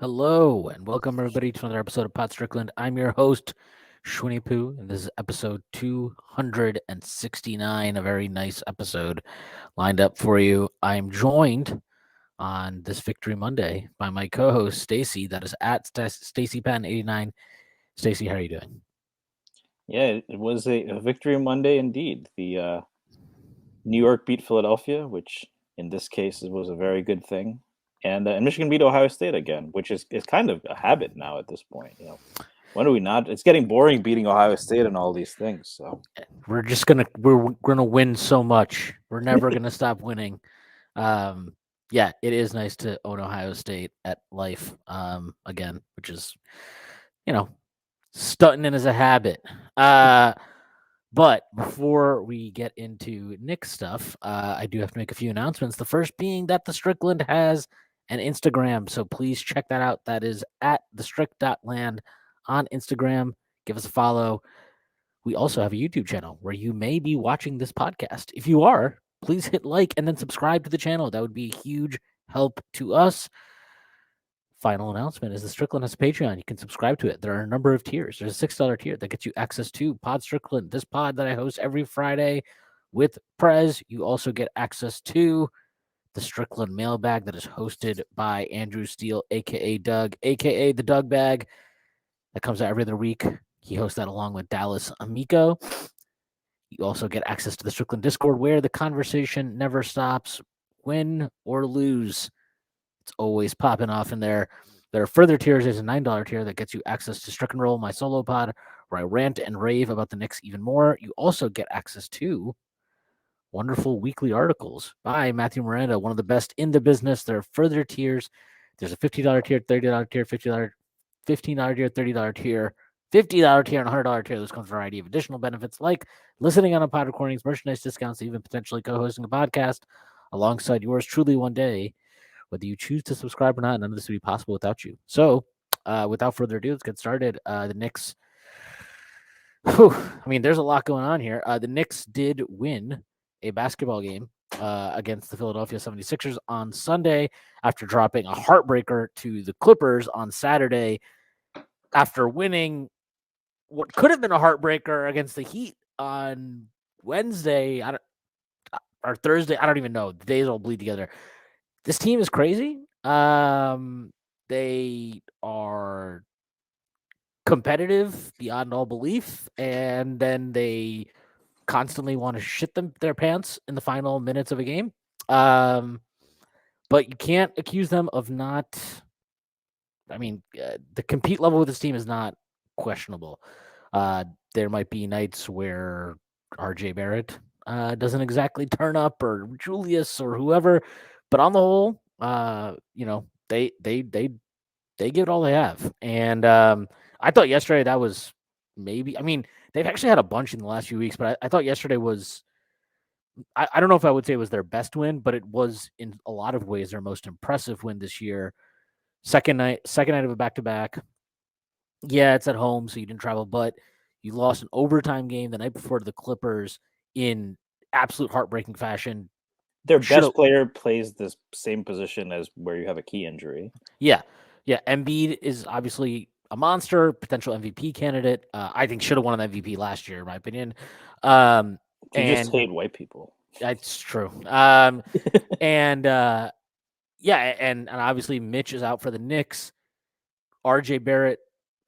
Hello and welcome everybody to another episode of Pod Strickland. I'm your host, Shwin and this is episode 269, a very nice episode lined up for you. I'm joined on this Victory Monday by my co-host Stacy, that is at StacyPan89. Stacy, how are you doing? Yeah, it was a victory Monday indeed. The New York beat Philadelphia, which in this case was a very good thing, and Michigan beat Ohio State again, which is kind of a habit now at this point. When do we not? It's getting boring beating Ohio State and all these things. So We're gonna win so much. We're never gonna stop winning. Um, yeah, it is nice to own Ohio State at life again, which is you know stunting in as a habit. Uh, but before we get into Knicks stuff, I do have to make a few announcements. The first being that the Strickland has an Instagram, so please check that out. That is at thestrick.land on Instagram. Give us a follow. We also have a YouTube channel where you may be watching this podcast. If you are, please hit like and then subscribe to the channel. That would be a huge help to us. Final announcement is the Strickland has a Patreon. You can subscribe to it. There are a number of tiers. There's a $6 tier that gets you access to Pod Strickland, this pod that I host every Friday with Prez. You also get access to the Strickland mailbag that is hosted by Andrew Steele, aka Doug, aka the Doug Bag. That comes out every other week. He hosts that along with Dallas Amico. You also get access to the Strickland Discord where the conversation never stops. Win or lose, it's always popping off in there. There are further tiers. There's a $9 tier that gets you access to Strick and Roll, my solo pod, where I rant and rave about the Knicks even more. You also get access to wonderful weekly articles by Matthew Miranda, one of the best in the business. There are further tiers. There's a $50 tier, $30 tier, $15 tier, $30 tier, $50 tier, and $100 tier. This comes with a variety of additional benefits like listening on a pod recordings, merchandise discounts, even potentially co-hosting a podcast alongside yours truly one day. Whether you choose to subscribe or not, none of this would be possible without you. So, without further ado, let's get started. The Knicks. Whew, I mean, there's a lot going on here. The Knicks did win a basketball game against the Philadelphia 76ers on Sunday after dropping a heartbreaker to the Clippers on Saturday after winning what could have been a heartbreaker against the Heat on Wednesday or Thursday. I don't even know. The days all bleed together. This team is crazy. They are competitive beyond all belief, and then they constantly want to shit their pants in the final minutes of a game. Um, but you can't accuse them of not. I mean, the compete level with this team is not questionable. There might be nights where RJ Barrett doesn't exactly turn up, or Julius, or whoever, but on the whole, they give it all they have. And I thought yesterday that was maybe. I mean, they've actually had a bunch in the last few weeks, but I thought yesterday was. I don't know if I would say it was their best win, but it was in a lot of ways their most impressive win this year. Second night of a back to back. Yeah, it's at home, so you didn't travel, but you lost an overtime game the night before to the Clippers in absolute heartbreaking fashion. their Should best have, player plays the same position as where you have a key injury. yeah, yeah. Embiid is obviously a monster, potential MVP candidate. I think should have won an MVP last year, in my opinion. Um, You just and hate white people. that's true. And yeah, and obviously Mitch is out for the Knicks. RJ Barrett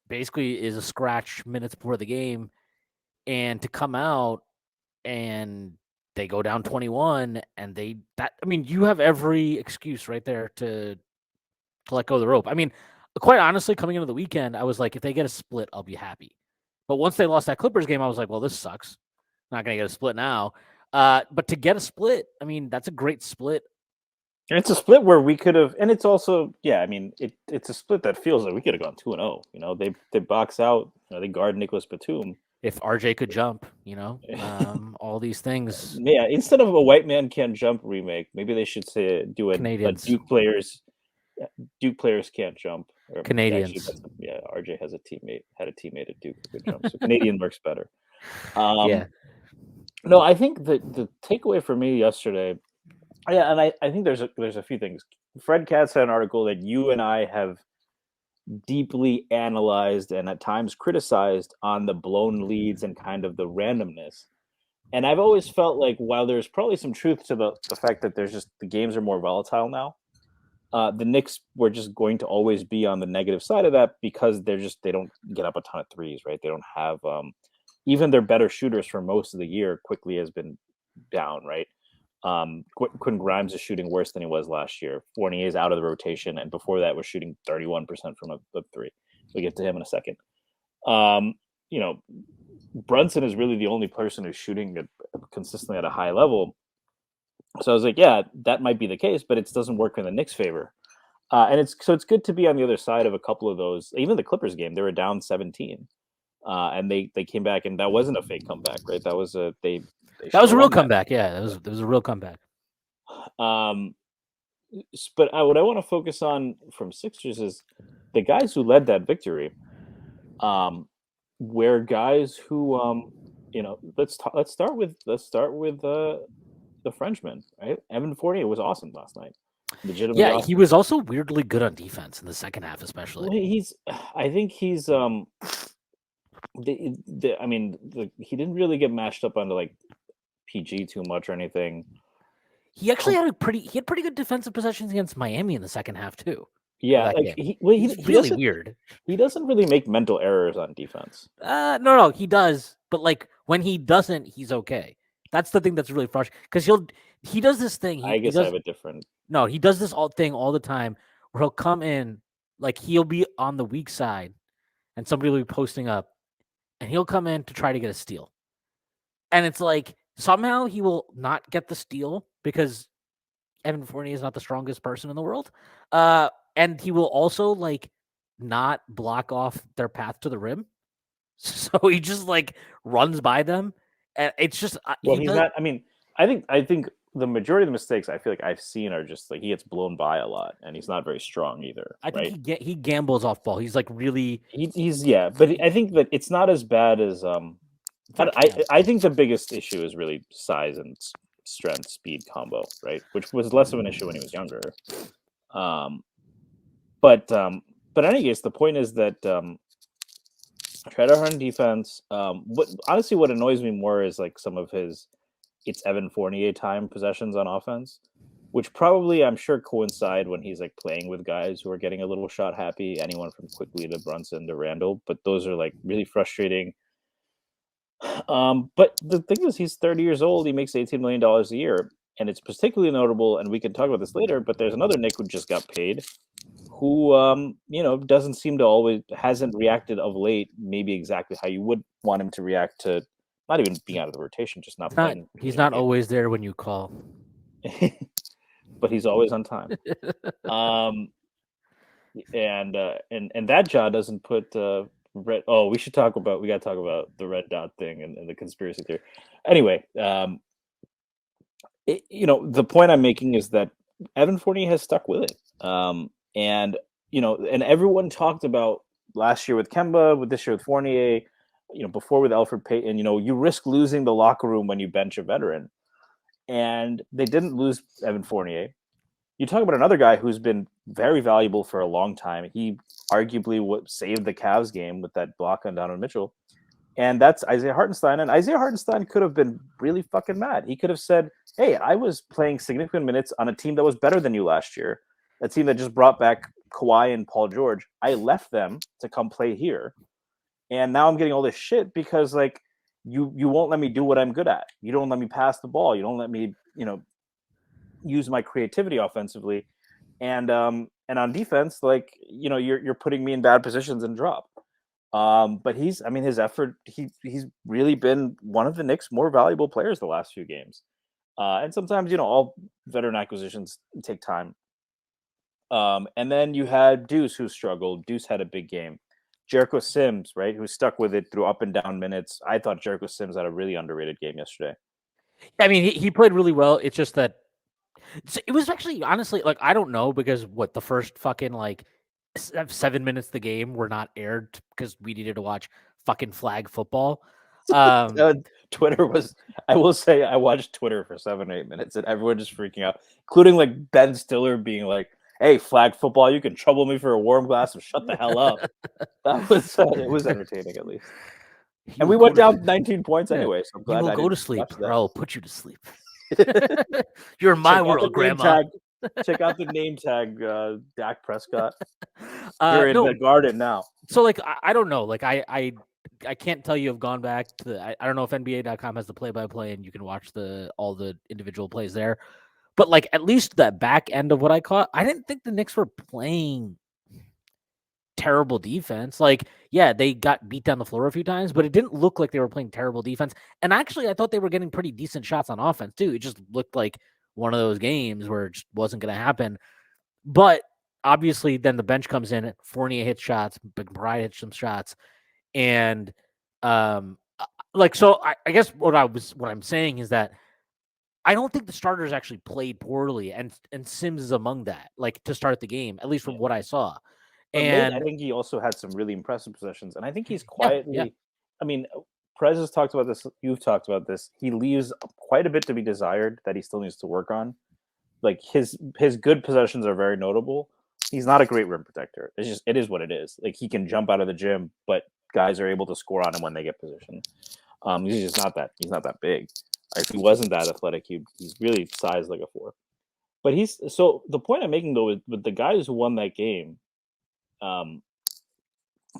basically is a scratch minutes before the game, and to come out and they go down 21 and I mean, you have every excuse right there to let go of the rope. I mean, quite honestly, coming into the weekend, I was like, if they get a split, I'll be happy. But once they lost that Clippers game, I was like, well, this sucks. Not gonna get a split now. But to get a split, I mean, that's a great split. And it's a split where we could have, and it's also, yeah, I mean, it's a split that feels like we could have gone 2-0. They box out, they guard Nicholas Batum. If RJ could jump, all these things. Yeah, instead of a white man can't jump remake, maybe they should say do a Canadians, Duke players can't jump. Or actually, Canadians, yeah, RJ had a teammate at Duke who could jump, so Canadian works better. yeah, No, I think the takeaway for me yesterday, yeah, and I think there's a few things. Fred Katz had an article that you and I have deeply analyzed and at times criticized on the blown leads and kind of the randomness. And I've always felt like while there's probably some truth to the fact that there's just the games are more volatile now, the Knicks were just going to always be on the negative side of that because they don't get up a ton of threes, right? They don't have even their better shooters for most of the year quickly has been down, right? Quentin Grimes is shooting worse than he was last year. Fournier is out of the rotation, and before that was shooting 31% from a three. We'll get to him in a second. You know, Brunson is really the only person who's shooting it consistently at a high level. So I was like, yeah, that might be the case, but it doesn't work in the Knicks' favor. And it's good to be on the other side of a couple of those. Even the Clippers game, they were down 17, and they came back, and that wasn't a fake comeback, right? That was a they. That was a real comeback. Yeah, that was a real comeback. But what I want to focus on from Sixers is the guys who led that victory. Were guys who, let's start with the Frenchman, right? Evan Fournier was awesome last night. Legitimately Yeah, awesome. he was also weirdly good on defense in the second half, especially. I think he's he didn't really get mashed up onto like PG too much or anything. He actually had pretty good defensive possessions against Miami in the second half too. Yeah, like he's really weird. He doesn't really make mental errors on defense. No, he does, but like when he doesn't, he's okay. That's the thing that's really frustrating because he does this thing. I guess I have a different. No, he does this thing all the time where he'll come in, like he'll be on the weak side, and somebody will be posting up, and he'll come in to try to get a steal, and it's like somehow he will not get the steal because Evan Fournier is not the strongest person in the world, and he will also like not block off their path to the rim. So he just like runs by them, and it's just he's not. I mean, I think the majority of the mistakes I feel like I've seen are just like he gets blown by a lot, and he's not very strong either. I think he gambles off ball. He's like really. He's but I think that it's not as bad as I think the biggest issue is really size and strength speed combo, right? Which was less of an issue when he was younger. But in any case, the point is that try to hard on defense. What annoys me more is like some of his it's Evan Fournier time possessions on offense, which probably I'm sure coincide when he's like playing with guys who are getting a little shot happy. Anyone from Quickly to Brunson to Randall, but those are like really frustrating. But the thing is, he's 30 years old. He makes $18 million a year, and it's particularly notable. And we can talk about this later. But there's another Nick who just got paid, who doesn't seem to hasn't reacted of late. Maybe exactly how you would want him to react to not even being out of the rotation, just not playing. He's not always there when you call, but he's always on time. And that jaw doesn't put. Red. Oh, we got to talk about the red dot thing and the conspiracy theory. Anyway, the point I'm making is that Evan Fournier has stuck with it. And everyone talked about last year with Kemba, with this year with Fournier, before with Elfrid Payton, you risk losing the locker room when you bench a veteran. And they didn't lose Evan Fournier. You talk about another guy who's been very valuable for a long time. He arguably saved the Cavs game with that block on Donovan Mitchell. And that's Isaiah Hartenstein. And Isaiah Hartenstein could have been really fucking mad. He could have said, hey, I was playing significant minutes on a team that was better than you last year, a team that just brought back Kawhi and Paul George. I left them to come play here. And now I'm getting all this shit because, like, you won't let me do what I'm good at. You don't let me pass the ball. You don't let me, use my creativity offensively, and on defense, like you're putting me in bad positions and drop. But his effort, he's really been one of the Knicks' more valuable players the last few games. And sometimes all veteran acquisitions take time. And then you had Deuce who struggled. Deuce had a big game. Jericho Sims, right, who stuck with it through up and down minutes. I thought Jericho Sims had a really underrated game yesterday. I mean, he played really well. It's just that. It was actually honestly like I don't know because the first fucking like 7 minutes of the game were not aired because we needed to watch fucking flag football. Twitter was. I will say I watched Twitter for 7 or 8 minutes and everyone just freaking out, including like Ben Stiller being like, hey, flag football, you can trouble me for a warm glass of shut the hell up. That was it was entertaining at least. And we went down 19 points anyway, so I'm You glad will I go to didn't sleep, watch or that. I'll put you to sleep. You're in Check my out the world, name Grandma. tag. Check out the name tag, Dak Prescott. You're in No, the garden now. so like I don't know. Like I can't tell you I've gone back to I don't know if NBA.com has the play by play and you can watch all the individual plays there. But like at least that back end of what I caught, I didn't think the Knicks were playing terrible defense. Like, yeah, they got beat down the floor a few times, but it didn't look like they were playing terrible defense. And actually, I thought they were getting pretty decent shots on offense too. It just looked like one of those games where it just wasn't going to happen. But obviously, then the bench comes in. Fournier hits shots. McBride hits some shots, and so I guess what I'm saying is that I don't think the starters actually played poorly, and Sims is among that. Like to start the game, at least from what I saw. But late, I And think he also had some really impressive possessions, and I think he's yeah, quietly. I mean, Perez has talked about this. You've talked about this. He leaves quite a bit to be desired that he still needs to work on. Like his good possessions are very notable. He's not a great rim protector. It is what it is. Like he can jump out of the gym, but guys are able to score on him when they get position. He's just not that. He's not that big. If he wasn't that athletic, he's really sized like a 4. But the point I'm making though with the guys who won that game,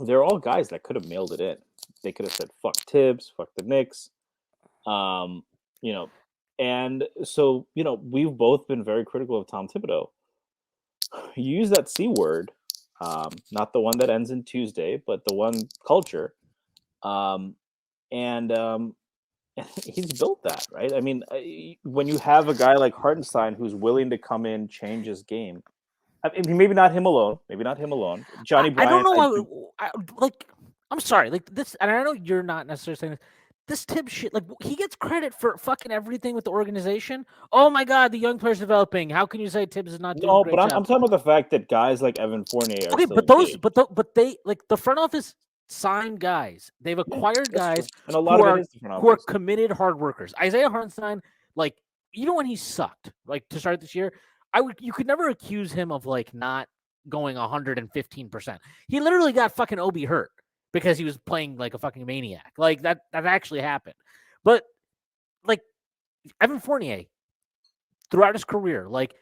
they're all guys that could have mailed it in. They could have said "fuck Tibbs," "fuck the Knicks," you know, and so we've both been very critical of Tom Thibodeau. You use that C word, not the one that ends in Tuesday, but the one culture, and he's built that, right? I mean, when you have a guy like Hartenstein who's willing to come in, change his game. I mean, maybe not him alone. Johnny I don't Bryant. know. I'm sorry. Like this, and I know you're not necessarily saying this. This Tibbs shit, like he gets credit for fucking everything with the organization. Oh my god, the young players developing. How can you say Tibbs is not doing a No, great but I'm job? talking about the fact that guys like Evan Fournier are Okay, still but those, engaged. but they like the front office signed guys. They've acquired That's true. guys And a lot of it is the front who are office. committed hard workers. Isaiah Hartenstein, like even when he sucked, like to start this year, you could never accuse him of like not going 115%. He literally got fucking Obi hurt because he was playing like a fucking maniac. Like that actually happened. But like Evan Fournier throughout his career, like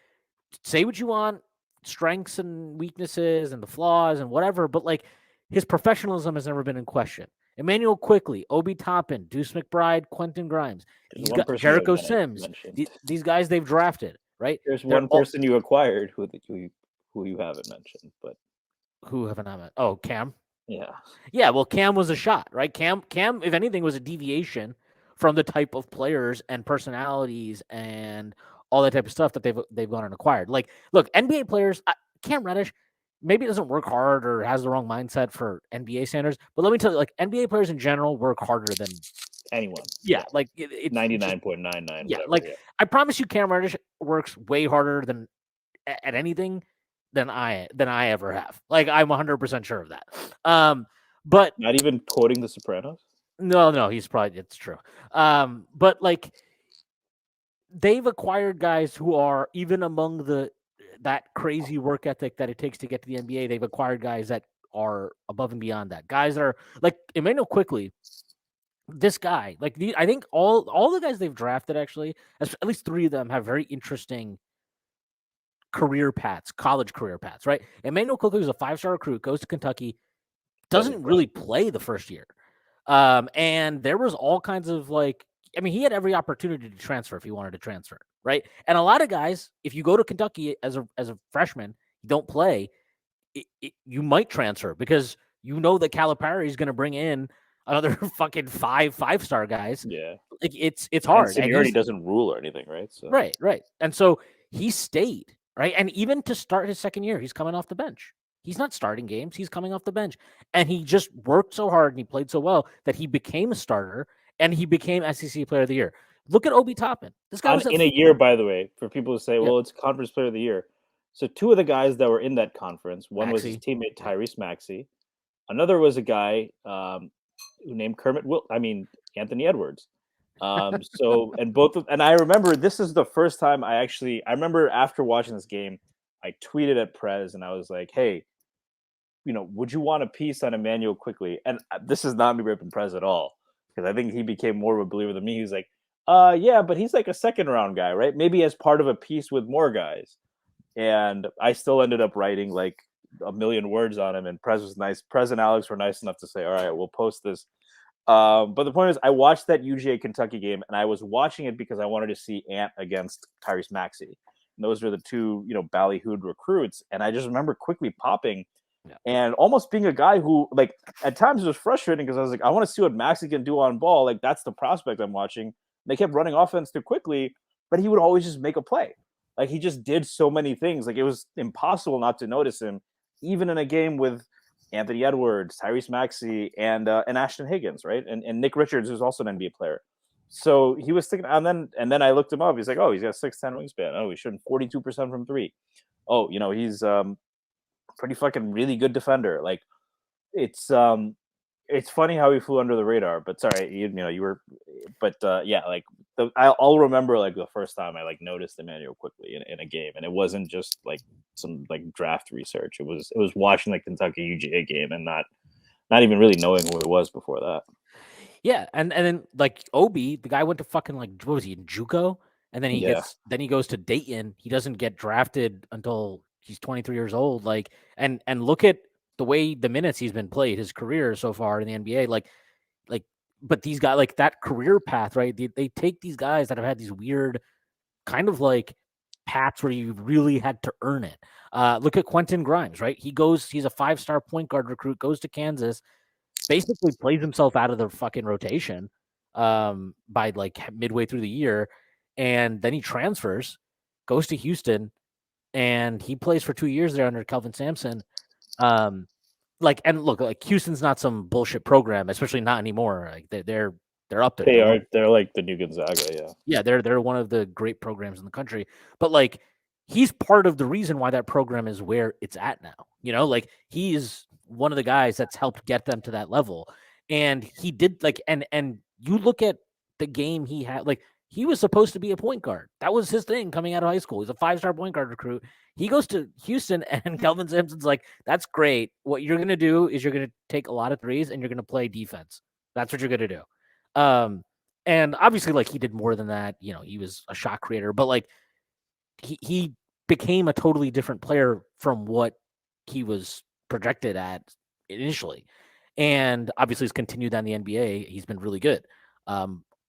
say what you want, strengths and weaknesses and the flaws and whatever, but like his professionalism has never been in question. Emmanuel Quickly, Obi Toppin, Deuce McBride, Quentin Grimes. There's These one guys, person you Jericho haven't Sims. mentioned. These guys they've drafted, right? There's They're one all, person you acquired who you haven't mentioned, but who haven't I met? Oh, Cam. yeah. Yeah, well, Cam was a shot, right? Cam, if anything, was a deviation from the type of players and personalities and all that type of stuff that they've gone and acquired. Like, look, NBA players, Cam Reddish, maybe doesn't work hard or has the wrong mindset for NBA standards, but let me tell you, like NBA players in general work harder than Anyone. yeah, like it's 99.99 yeah, whatever. like Yeah. I promise you, Cam Reddish works way harder than at anything than I ever have. Like I'm 100% sure of that. But Not even quoting The Sopranos. no, it's true. But like they've acquired guys who are even among that crazy work ethic that it takes to get to the NBA. They've acquired guys that are above and beyond that. Guys that are like Emmanuel Quickly. This guy, like I think all the guys they've drafted actually, at least 3 of them have very interesting career paths, college career paths, right? Emmanuel Quickly was a 5-star recruit, goes to Kentucky, doesn't really play the first year. And there was all kinds of like, I mean, he had every opportunity to transfer if he wanted to transfer, right? And a lot of guys, if you go to Kentucky as a freshman, you don't play, you might transfer because you know that Calipari is going to bring in another fucking 5-star guys. Yeah. Like it's hard. And seniority doesn't rule or anything, right? So right. And so he stayed, right? And even to start his second year, he's coming off the bench. He's not starting games. He's coming off the bench. And he just worked so hard and he played so well that he became a starter and he became SEC Player of the Year. Look at Obi Toppin. This guy was in a year, by the way, for people to say, well, it's Conference Player of the Year. So 2 of the guys that were in that conference, one was his teammate Tyrese Maxey. Another was a guy who named Anthony Edwards. And I remember this is the first time I remember after watching this game, I tweeted at Prez and I was like, hey, would you want a piece on Emmanuel Quickly? And this is not me ripping Prez at all, because I think he became more of a believer than me. He's like, yeah, but he's like a second round guy, right? Maybe as part of a piece with more guys. And I still ended up writing like a million words on him. And Prez was nice. Prez and Alex were nice enough to say, all right, we'll post this. But the point is, I watched that UGA Kentucky game, and I was watching it because I wanted to see Ant against Tyrese Maxey. And those were the two, ballyhooed recruits. And I just remember quickly popping and almost being a guy who, like, at times it was frustrating because I was like, I want to see what Maxey can do on ball. Like, that's the prospect I'm watching. They kept running offense too quickly, but he would always just make a play. Like, he just did so many things. Like, it was impossible not to notice him, even in a game with Anthony Edwards, Tyrese Maxey, and Ashton Higgins, right? And Nick Richards, who's also an NBA player. So he was thinking, and then I looked him up. He's like, oh, he's got 6'10" wingspan. Oh, he's shooting 42% from three. Oh, he's pretty fucking really good defender. Like, it's funny how he flew under the radar. But sorry, you were, but yeah, like I'll remember like the first time I like noticed Emmanuel Quickly in a game, and it wasn't just like some like draft research. It was watching like Kentucky UGA game and not even really knowing who it was before that. Yeah, and then like Obi, the guy went to fucking like what was he in JUCO, and then he goes to Dayton. He doesn't get drafted until he's 23 years old. Like, and look at the way the minutes he's been played, his career so far in the NBA. Like, but these guys, like that career path, right? They take these guys that have had these weird kind of like paths where you really had to earn it. Look at Quentin Grimes, right? He's a 5-star point guard recruit, goes to Kansas, basically plays himself out of the fucking rotation by like midway through the year, and then he transfers, goes to Houston, and he plays for 2 years there under Kelvin Sampson. And look, like Houston's not some bullshit program, especially not anymore. Like they're up there. They're like the new Gonzaga, yeah. Yeah, they're one of the great programs in the country. But like he's part of the reason why that program is where it's at now. Like he is one of the guys that's helped get them to that level. And he did like and you look at the game he had, like he was supposed to be a point guard. That was his thing coming out of high school. He's a 5-star point guard recruit. He goes to Houston and Kelvin Sampson's like, that's great. What you're going to do is you're going to take a lot of threes and you're going to play defense. That's what you're going to do. And obviously like he did more than that. He was a shot creator, but like he became a totally different player from what he was projected at initially. And obviously he's continued on the NBA. He's been really good.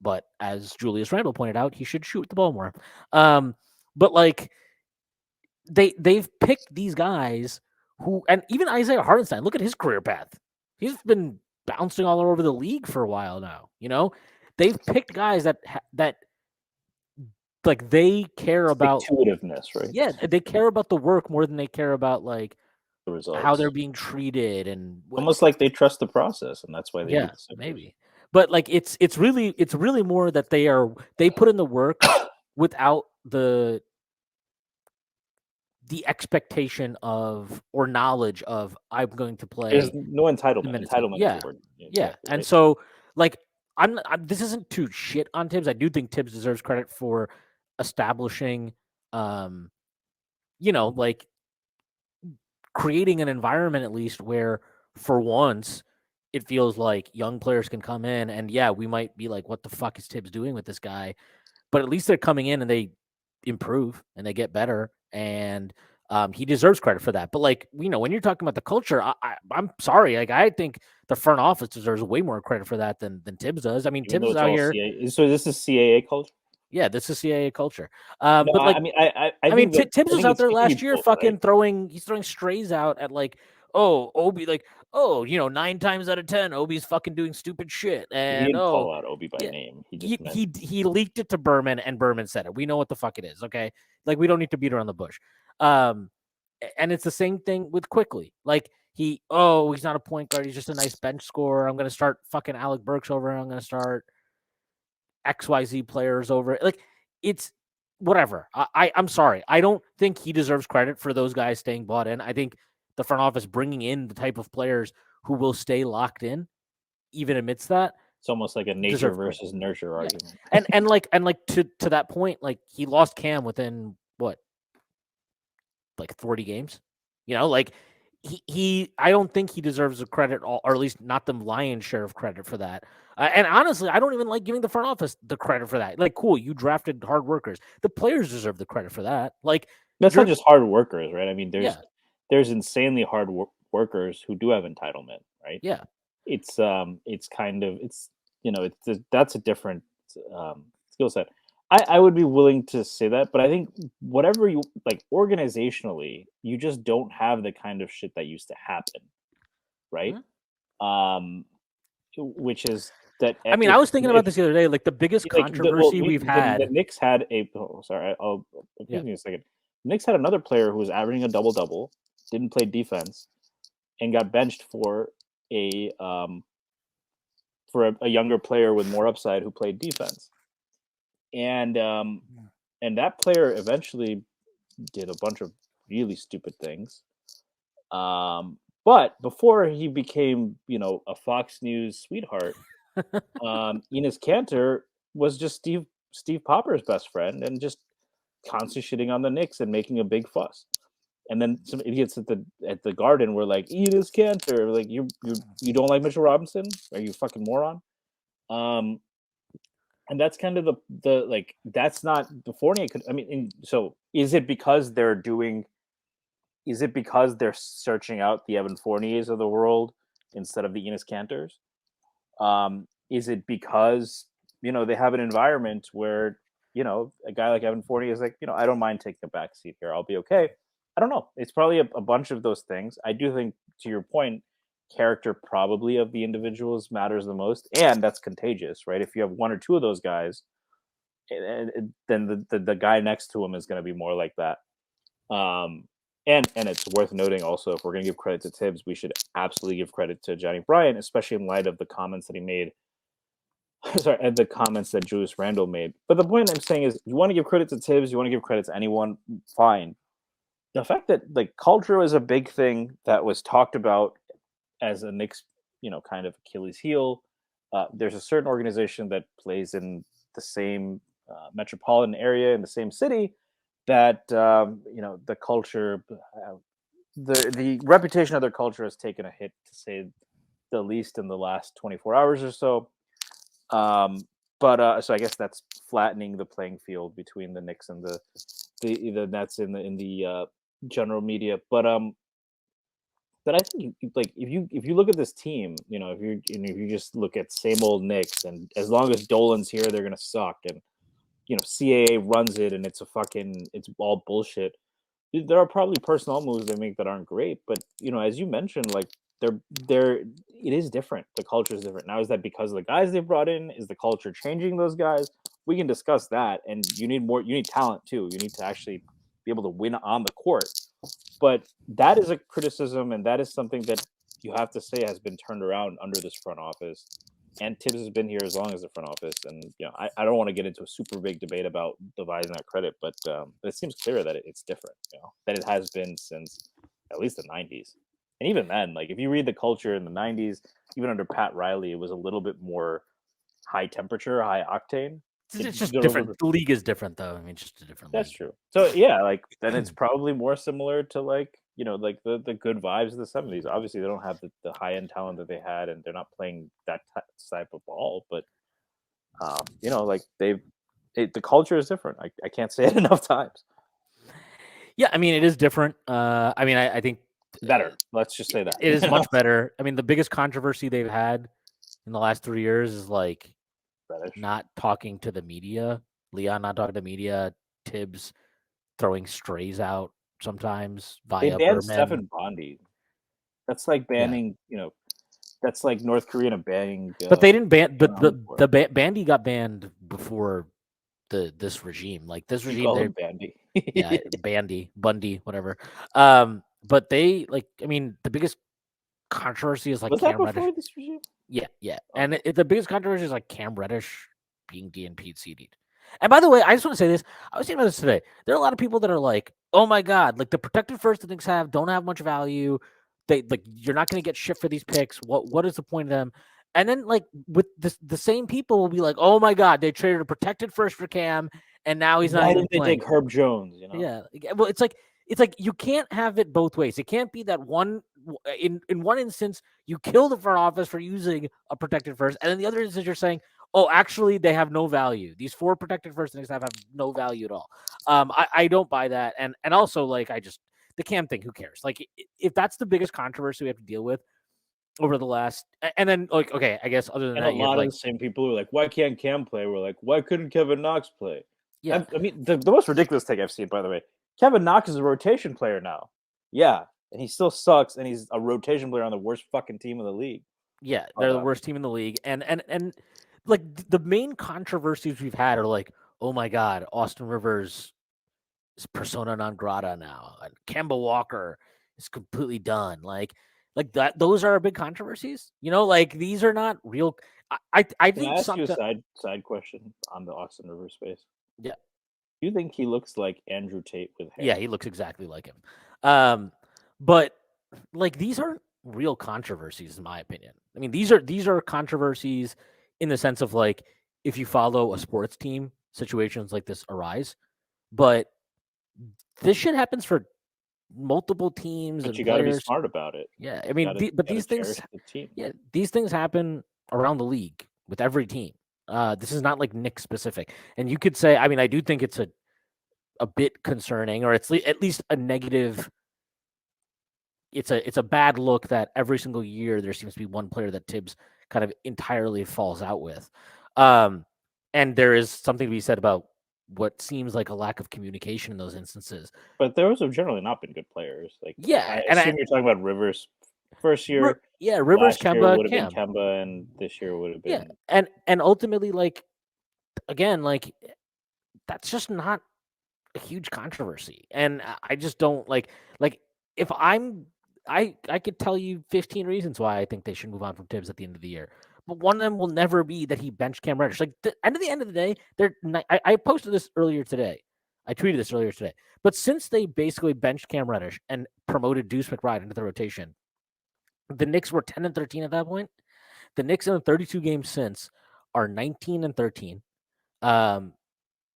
But as Julius Randle pointed out, he should shoot the ball more. But like they've picked these guys who, and even Isaiah Hartenstein, look at his career path. He's been bouncing all over the league for a while now. They've picked guys that like they care about intuitiveness, right? Yeah, they care about the work more than they care about like the results, how they're being treated, and almost like they trust the process, and that's why they maybe. But like it's really more that they put in the work without the expectation of or knowledge of I'm going to play. There's no entitlement. Yeah. And so like this isn't to shit on Tibbs. I do think Tibbs deserves credit for establishing like creating an environment at least where for once it feels like young players can come in, and yeah, we might be like, what the fuck is Tibbs doing with this guy? But at least they're coming in and they improve and they get better, and he deserves credit for that. But like, when you're talking about the culture, I'm sorry, like I think the front office deserves way more credit for that than Tibbs does. I mean, Tibbs is out here. So this is CAA culture. Yeah, this is CAA culture. But like, I mean, Tibbs was out there last year, fucking throwing. He's throwing strays out at like, Obi, like, 9 times out of 10, Obi's fucking doing stupid shit. And he didn't call out Obi by name. He leaked it to Berman, and Berman said it. We know what the fuck it is. Okay, like we don't need to beat around the bush. And it's the same thing with Quickly. Like he's not a point guard. He's just a nice bench scorer. I'm gonna start fucking Alec Burks over. I'm gonna start XYZ players over. Like it's whatever. I'm sorry. I don't think he deserves credit for those guys staying bought in. I think the front office bringing in the type of players who will stay locked in, even amidst that. It's almost like a nature versus nurture argument. And like to that point, like he lost Cam within what? like 40 games. Like he I don't think he deserves the credit, or at least not the lion's share of credit for that. And honestly, I don't even like giving the front office the credit for that. Like, cool, you drafted hard workers. The players deserve the credit for that. Like, that's not just hard workers, right? I mean, there's insanely hard workers who do have entitlement, right? Yeah. It's kind of that's a different skill set. I would be willing to say that, but I think whatever you like organizationally, you just don't have the kind of shit that used to happen, right? Which is that. I mean, I was thinking about this the other day. Like the biggest controversy we've had. The Knicks had a. Oh, sorry. Give me a second. The Knicks had another player who was averaging a double-double, didn't play defense, and got benched for a younger player with more upside who played defense. And that player eventually did a bunch of really stupid things. But before he became, a Fox News sweetheart, Enes Kanter was just Steve Popper's best friend and just constantly shitting on the Knicks and making a big fuss. And then some idiots at the Garden were like, Enes Kanter, like you don't like Mitchell Robinson? Are you a fucking moron? And that's kind of the like that's not the Fournier could. I mean, so is it because they're searching out the Evan Fourniers of the world instead of the Enes Kanters? Is it because they have an environment where a guy like Evan Fournier is like I don't mind taking a back seat here. I'll be okay. I don't know. It's probably a bunch of those things. I do think, to your point, character probably of the individuals matters the most, and that's contagious, right? If you have one or two of those guys, then the guy next to him is going to be more like that. And it's worth noting also, if we're going to give credit to Tibbs, we should absolutely give credit to Johnny Bryant, especially in light of the comments that he made. Sorry, and the comments that Julius Randle made. But the point I'm saying is, you want to give credit to Tibbs, you want to give credit to anyone, fine. The fact that like culture was a big thing that was talked about as a Knicks, kind of Achilles heel. There's a certain organization that plays in the same metropolitan area in the same city that the culture, the reputation of their culture has taken a hit, to say the least, in the last 24 hours or so. But so I guess that's flattening the playing field between the Knicks and the Nets in the general media. But I think like if you look at this team, if you just look at same old Knicks, and as long as Dolan's here, they're gonna suck, and CAA runs it, and it's all bullshit. There are probably personnel moves they make that aren't great, but as you mentioned, like it is different. The culture is different now. Is that because of the guys they brought in? Is the culture changing those guys? We can discuss that, and you need talent too. You need to actually be able to win on the court. But that is a criticism, and that is something that you have to say has been turned around under this front office. And Tibbs has been here as long as the front office. And I don't want to get into a super big debate about dividing that credit, but it seems clear that it's different. That it has been since at least the 90s. And even then, like if you read the culture in the 90s, even under Pat Riley, it was a little bit more high temperature, high octane. It's just different. The league is different, though. I mean, just a different league. That's true. So yeah, like then it's probably more similar to like like the good vibes of the 70s. Obviously, they don't have the high end talent that they had, and they're not playing that type of ball. But like the culture is different. I can't say it enough times. Yeah, I mean, it is different. I mean, I think better. Let's just say that it is much better. I mean, the biggest controversy they've had in the last 3 years is like not talking to the media. Leon not talking to the media. Tibbs throwing strays out sometimes via they banned Berman. Stephen Bondi. That's like banning, that's like North Korea banning. But they didn't ban. But the Bandy got banned before this regime. Like this regime, they Bandy. Yeah, Bundy, whatever. But they I mean, the biggest controversy is like was Cam that Reddish. before this regime? Yeah. And the biggest controversy is like Cam Reddish being DNP'd CD'd. And by the way, I just want to say this. I was thinking about this today. There are a lot of people that are like, "Oh my god, like the protected first the Knicks don't have much value. They like you're not going to get shit for these picks. What is the point of them?" And then like with the same people will be like, "Oh my god, they traded a protected first for Cam, and now he's not." Why didn't they take Herb Jones? Yeah. Well, it's like it's like you can't have it both ways. It can't be that in one instance you kill the front office for using a protected first, and then the other instance you're saying, oh, actually they have no value. These 4 protected first things have no value at all. I don't buy that, and also like the Cam thing. Who cares? Like if that's the biggest controversy we have to deal with over the last, and then like okay, I guess other than And that, a you have lot of like the same people who are like, why can't Cam play? We're like, why couldn't Kevin Knox play? yeah. I mean, the most ridiculous take I've seen, by the way, Kevin Knox is a rotation player now. Yeah, and he still sucks, and he's a rotation player on the worst fucking team in the league. Yeah, they're the worst team in the league, and like the main controversies we've had are like, oh my god, Austin Rivers is persona non grata now, and Kemba Walker is completely done. Like that, those are big controversies. You know, like these are not real. I Can I think ask you a something. side question on the Austin Rivers space? Yeah, Do you think he looks like Andrew Tate with hair? yeah, he looks exactly like him. But like these aren't real controversies, in my opinion. I mean, these are controversies in the sense of like if you follow a sports team, situations like this arise. But this shit happens for multiple teams But and you got to be players. smart about it. Yeah, I You mean, but got to these things, cherish the team. yeah, these things happen around the league with every team. This is not like Knicks specific, and you could say, I mean, I do think it's a bit concerning, or it's at least a negative. It's a bad look that every single year there seems to be one player that Tibbs kind of entirely falls out with, and there is something to be said about what seems like a lack of communication in those instances. But those have generally not been good players. Like Yeah, I and assume you're talking about Rivers first year. Yeah, Rivers, Last year Kemba, would have been Cam. Kemba, and this year would have Yeah, been. and ultimately, like again, like that's just not a huge controversy, and I just don't like if I could tell you 15 reasons why I think they should move on from Tibbs at the end of the year. But one of them will never be that he benched Cam Reddish. Like the end of the day, I posted this earlier today. I tweeted this earlier today. But since they basically benched Cam Reddish and promoted Deuce McBride into the rotation, the Knicks were 10 and 13 at that point. The Knicks in the 32 games since are 19 and 13. Um,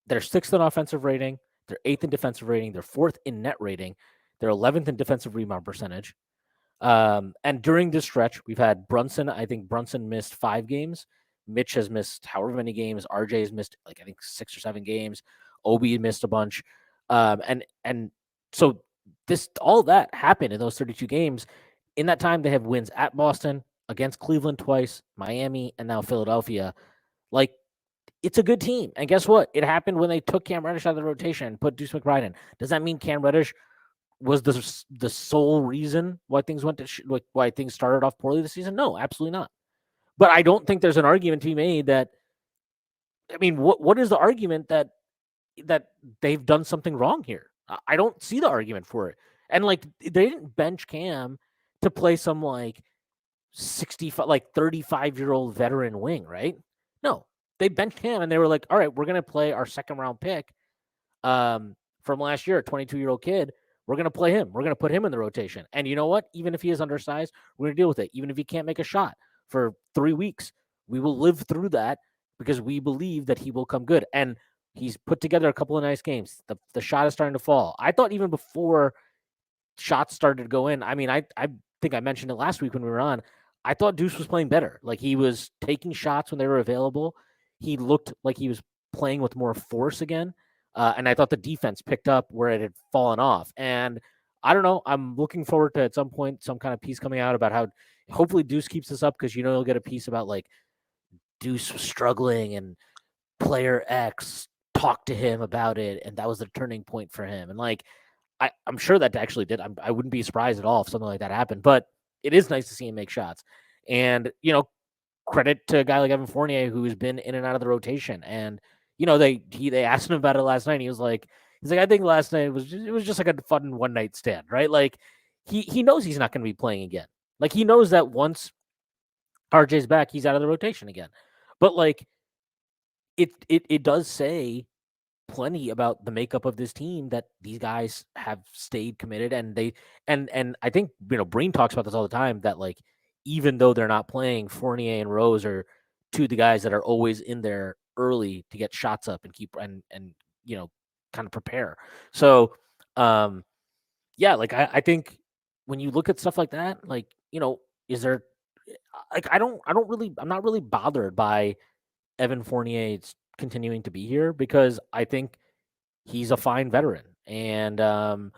they're 6th in offensive rating. They're 8th in defensive rating. They're 4th in net rating. They're 11th in defensive rebound percentage. And during this stretch, we've had Brunson. I think Brunson missed 5 games. Mitch has missed however many games. RJ has missed like I think 6 or 7 games. Obi missed a bunch. And so all that happened in those 32 games. In that time, they have wins at Boston, against Cleveland twice, Miami, and now Philadelphia. Like it's a good team. And guess what? It happened when they took Cam Reddish out of the rotation and put Deuce McBride in. Does that mean Cam Reddish was the sole reason why things went to why things started off poorly this season? No, absolutely not. But I don't think there's an argument to be made that. I mean, what is the argument that they've done something wrong here? I don't see the argument for it. And like they didn't bench Cam to play some like 65 like 35-year-old veteran wing, right? No. They benched him and they were like, "All right, we're going to play our second round pick from last year, a 22-year-old kid. We're going to play him. We're going to put him in the rotation. And you know what? Even if he is undersized, we're going to deal with it. Even if he can't make a shot for 3 weeks, we will live through that because we believe that he will come good." And he's put together a couple of nice games. The shot is starting to fall. I thought even before shots started to go in, I mean, I think I mentioned it last week when we were on. I thought Deuce was playing better. Like he was taking shots when they were available. He looked like he was playing with more force again. And I thought the defense picked up where it had fallen off. And I don't know. I'm looking forward to at some point some kind of piece coming out about how hopefully Deuce keeps this up because you'll get a piece about like Deuce was struggling and player X talked to him about it, and that was the turning point for him. And like I'm sure that actually did. I wouldn't be surprised at all if something like that happened. But it is nice to see him make shots. And credit to a guy like Evan Fournier who's been in and out of the rotation. And they asked him about it last night. And he's like, I think last night it was just like a fun one night stand, right? Like he knows he's not going to be playing again. Like he knows that once RJ's back, he's out of the rotation again. But like it does say plenty about the makeup of this team that these guys have stayed committed and I think Breen talks about this all the time that like even though they're not playing, Fournier and Rose are two of the guys that are always in there early to get shots up and keep and kind of prepare. So yeah, like I think when you look at stuff like that, like, is there like I'm not really bothered by Evan Fournier continuing to be here because I think he's a fine veteran and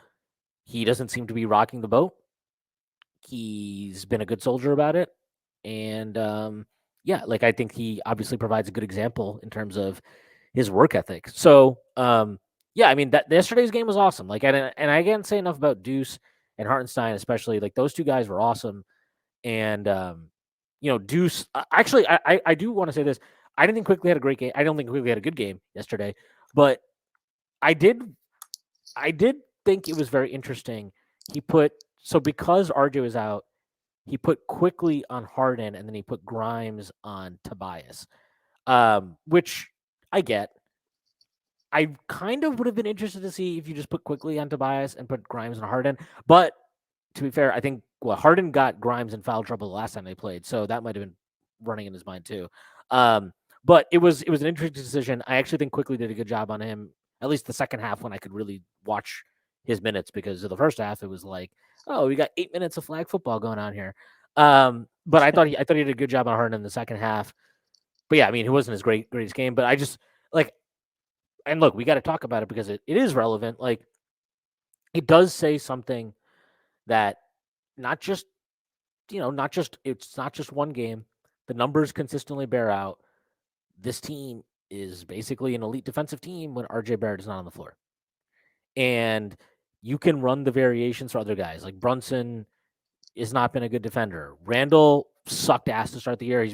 he doesn't seem to be rocking the boat. He's been a good soldier about it. And yeah, like I think he obviously provides a good example in terms of his work ethic. So yeah, I mean that yesterday's game was awesome. Like and I can't say enough about Deuce and Hartenstein, especially. Like those two guys were awesome. And Deuce actually I do want to say this. I didn't think Quickly had a great game. I don't think Quickly had a good game yesterday, but I did I did think it was very interesting. He put so because RJ was out, he put Quickly on Harden and then he put Grimes on Tobias, which I get. I kind of would have been interested to see if you just put Quickly on Tobias and put Grimes on Harden. But to be fair, I think Harden got Grimes in foul trouble the last time they played, so that might have been running in his mind too. But it was an interesting decision. I actually think Quickly did a good job on him, at least the second half when I could really watch his minutes because of the first half it was like, oh, we got 8 minutes of flag football going on here. But I thought he did a good job on Harden in the second half. But yeah, I mean, it wasn't his greatest game, but I just like, and look, we got to talk about it because it is relevant. Like, it does say something that not just it's not just one game. The numbers consistently bear out. This team is basically an elite defensive team when RJ Barrett is not on the floor. And you can run the variations for other guys. Like Brunson has not been a good defender. Randall sucked ass to start the year.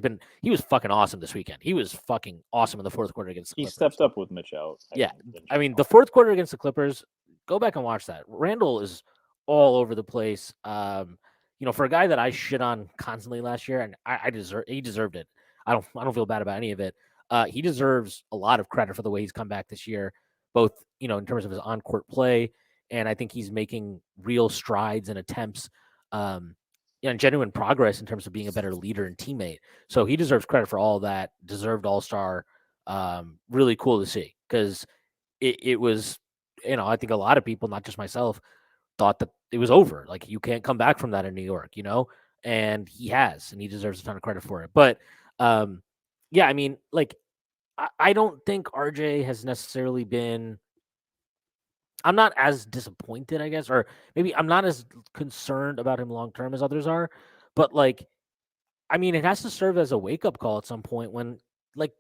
He was fucking awesome this weekend. He was fucking awesome in the fourth quarter against the He Clippers. stepped up with Mitch out. Yeah. I mean, the fourth quarter against the Clippers, go back and watch that. Randall is all over the place. For a guy that I shit on constantly last year, and he deserved it. I don't feel bad about any of it. He deserves a lot of credit for the way he's come back this year, both in terms of his on court play, and I think he's making real strides and attempts, and genuine progress in terms of being a better leader and teammate. So he deserves credit for all that. Deserved All-Star. Really cool to see because it was, I think a lot of people, not just myself, thought that it was over. Like you can't come back from that in New York, and he has, and he deserves a ton of credit for it. But yeah, I mean, like I don't think RJ has necessarily been. I'm not as disappointed, I guess, or maybe I'm not as concerned about him long term as others are. But like, I mean, it has to serve as a wake up call at some point when like